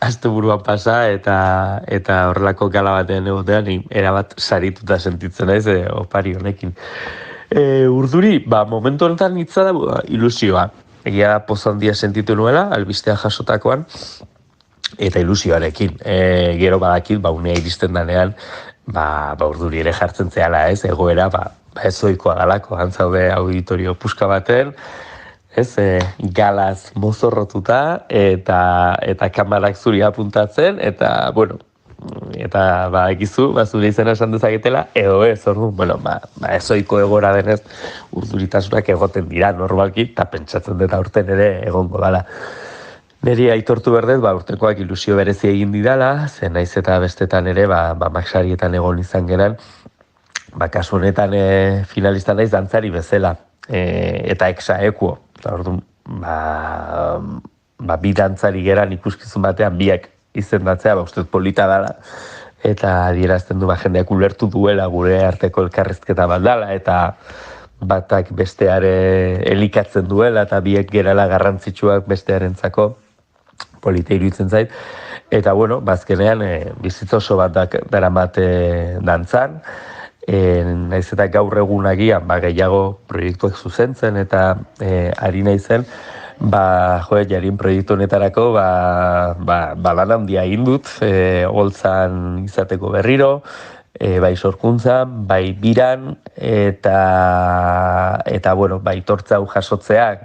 asteburuan pasa, eta horrelako gala batean egotean, erabat sarituta sentitzen naiz, opari honekin. Urduri, momentu honetan hitza da ilusioa. Egia da poz handia sentitu nuela, albistea jasotakoan, eta ilusioarekin. Gero badakit, unea iristen danean, urduri ere jartzen zehala, ez? Egoera, ez ohikoa galako, antzaude auditorio puska baten, ez, galaz mozorrotuta eta kamarak zuri apuntatzen, eta, eta egizu, zure izena esan dezaketela, edo ez, orduan, ez ohiko egora denez, urduritasunak egoten dira normalki, eta pentsatzen dut aurten ere egongo dala. Neri aitortu berdez, urtekoak ilusio berezi egin didala, zen naiz eta bestetan ere, Maxarietan egon izan geran, kasu honetan finalista naiz dantzari bezala, eta exaekuo. Orduan, bi dantzari geran ikuskizun batean biak izendatzea, uste polita dela, eta adierazten du jendeak ulertu duela gure arteko elkarrizketa bat dela, eta batak besteare elikatzen duela, eta biek gerala garrantzitsuak bestearentzako polita iruditzen zait. Eta, bazkenean, bizitza oso bat daramate dantzan, naiz eta gaur egun agian gehiago proiektuak zuzentzen eta ari naizen, jarin proiektu honetarako lan handia egin dut, holtzan izateko berriro, bai sorkuntzan, bai biran, eta tortza hau jasotzea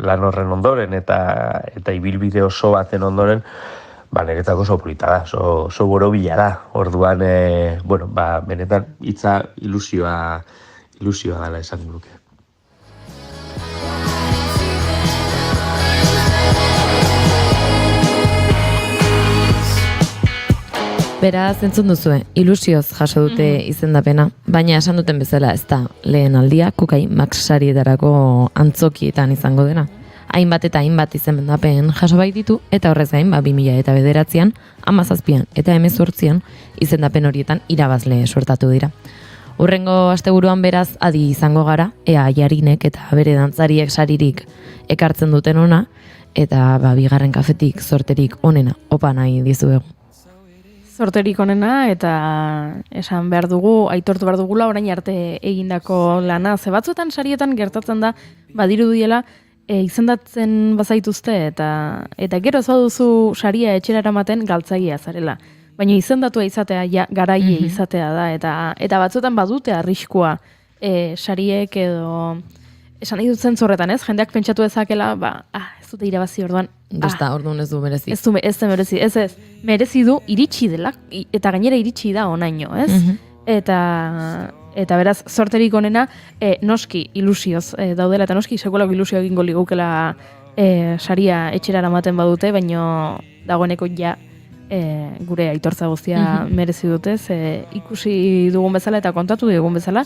lan horren ondoren eta ibilbide oso baten ondoren, niretzako oso polita da, oso borobila da. Orduan, benetan hitza ilusioa dela esango nuke. Beraz, entzun duzue, ilusioz jaso dute izendapena, baina esan duten bezala ez da lehen aldia, Kukai Max sarietarako antzokietan izango dena. Hainbat eta hainbat izendapen jaso baititu, eta horrez gain, 2009an, 17an eta 18an izendapen horietan irabazle suertatu dira. Hurrengo asteburuan beraz adi izango gara, ea Jarinek eta bere dantzariek saririk ekartzen duten ona, eta bigarren kafetik sorterik onena opa nahi dizuegu. Sorterik onena, eta esan behar dugu, aitortu behar dugula, orain arte egindako lana. Ze batzuetan sarietan gertatzen da, badirudiela, izendatzen bazaituzte, eta gero ez baduzu saria etxera eramaten galtzailea zarela. Baina izendatua izatea, garaile izatea da, eta batzuetan badute arriskua sariek edo... Esan nahi dut zentzorretan, ez? Jendeak pentsatu ezakela, ez dute irabazi orduan. Orduan ez du merezi. Ez merezi, ez. Merezi du iritsi dela, eta gainera iritsi da onaino, ez? Eta beraz, sorterik onena, noski ilusioz daudela, eta noski sekulako ilusio egingo ligukela saria etxera eramaten badute, baino dagoeneko gure aitortza guztia merezi dute, ikusi dugun bezala eta kontatu dugun bezala,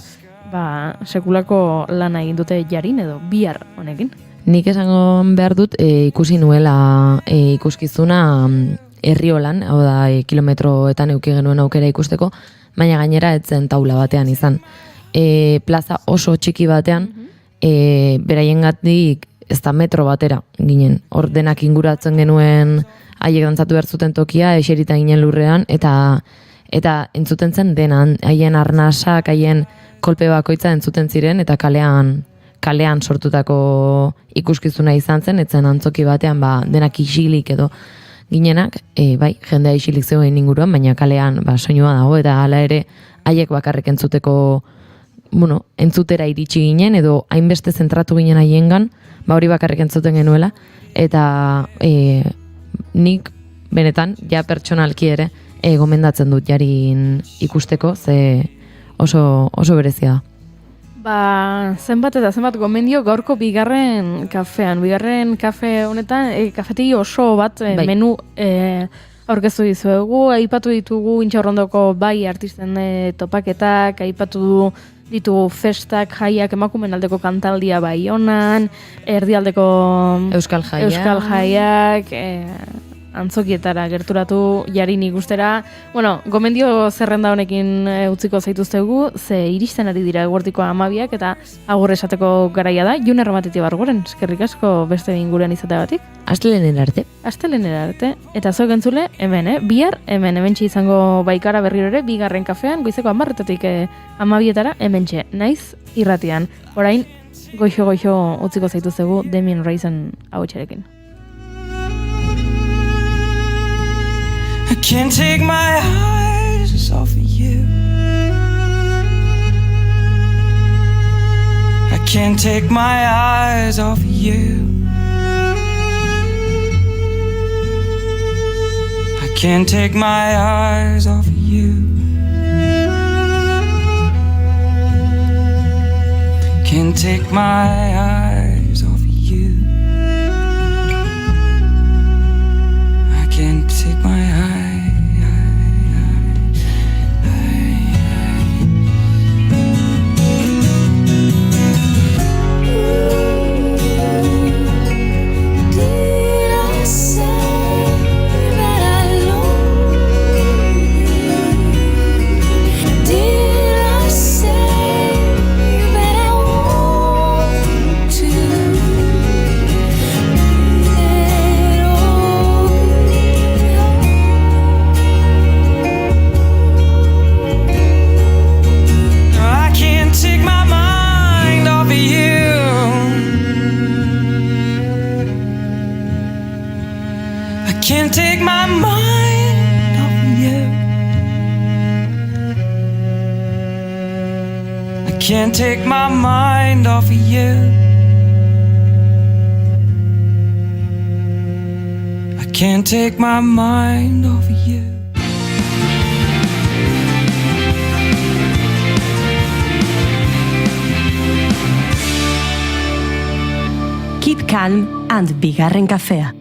sekulako lana egin dute jarin edo bihar honekin. Nik esango behar dut ikusi nuela ikuskizuna Herriolan, hau da kilometroetan euki genuen aukera ikusteko, baina gainera etzen taula batean izan. Plaza oso txiki batean, beraiengatik ez da metro batera ginen. Hor denak inguratzen genuen haiek dantzatu behar zuten tokia, eserita ginen lurrean, eta entzuten zen denan, haien arnasak, haien kolpe bakoitza entzuten ziren, eta kalean sortutako ikuskizuna izan zen, etzen antzoki batean denak isilik edo ginenak, jendea isilik zegoen inguruan, baina kalean soinua dago, eta hala ere haiek bakarrik entzuteko, entzutera iritsi ginen, edo hainbeste zentratu ginen haiengan, hori bakarrik entzuten genuela, eta nik benetan, ja pertsonalki ere, gomendatzen dut jarin ikusteko, ze oso berezia da. Zenbat eta zenbat gomendio gaurko bigarren kafean. Bigarren kafe honetan, kafetegi oso bat menu aurkeztu dizuegu, aipatu ditugu Intxaurrondoko artisten topaketak, aipatu ditugu festak, jaiak, emakumen aldeko kantaldia Baionan, erdialdeko Euskal jaiak, antzokietara gerturatu jarin ikustera. Gomendio zerrenda honekin utziko zaituztegu, ze iristen ari dira eguerdiko 12 eta agur esateko garaia da. June Erromatiti Barguren, eskerrik asko beste inguruan izateagatik. Astelehen arte. Eta zuek entzule, hemen, bihar, hementxe izango baikara berriro ere, bigarren kafean, goizeko 10:00 12:00 hementxe, naiz irratian. Orain, goixo utziko zaituztegu Damien Raisin ahotsarekin. I can't take my eyes off of you. I can't take my eyes off of you. I can't take my eyes off of you. Can't take my eyes off of you. I can't take my eyes. Can't take my mind off of you. I can't take my mind off of you. I can't take my mind off of you. Keep calm and bigarren kafea.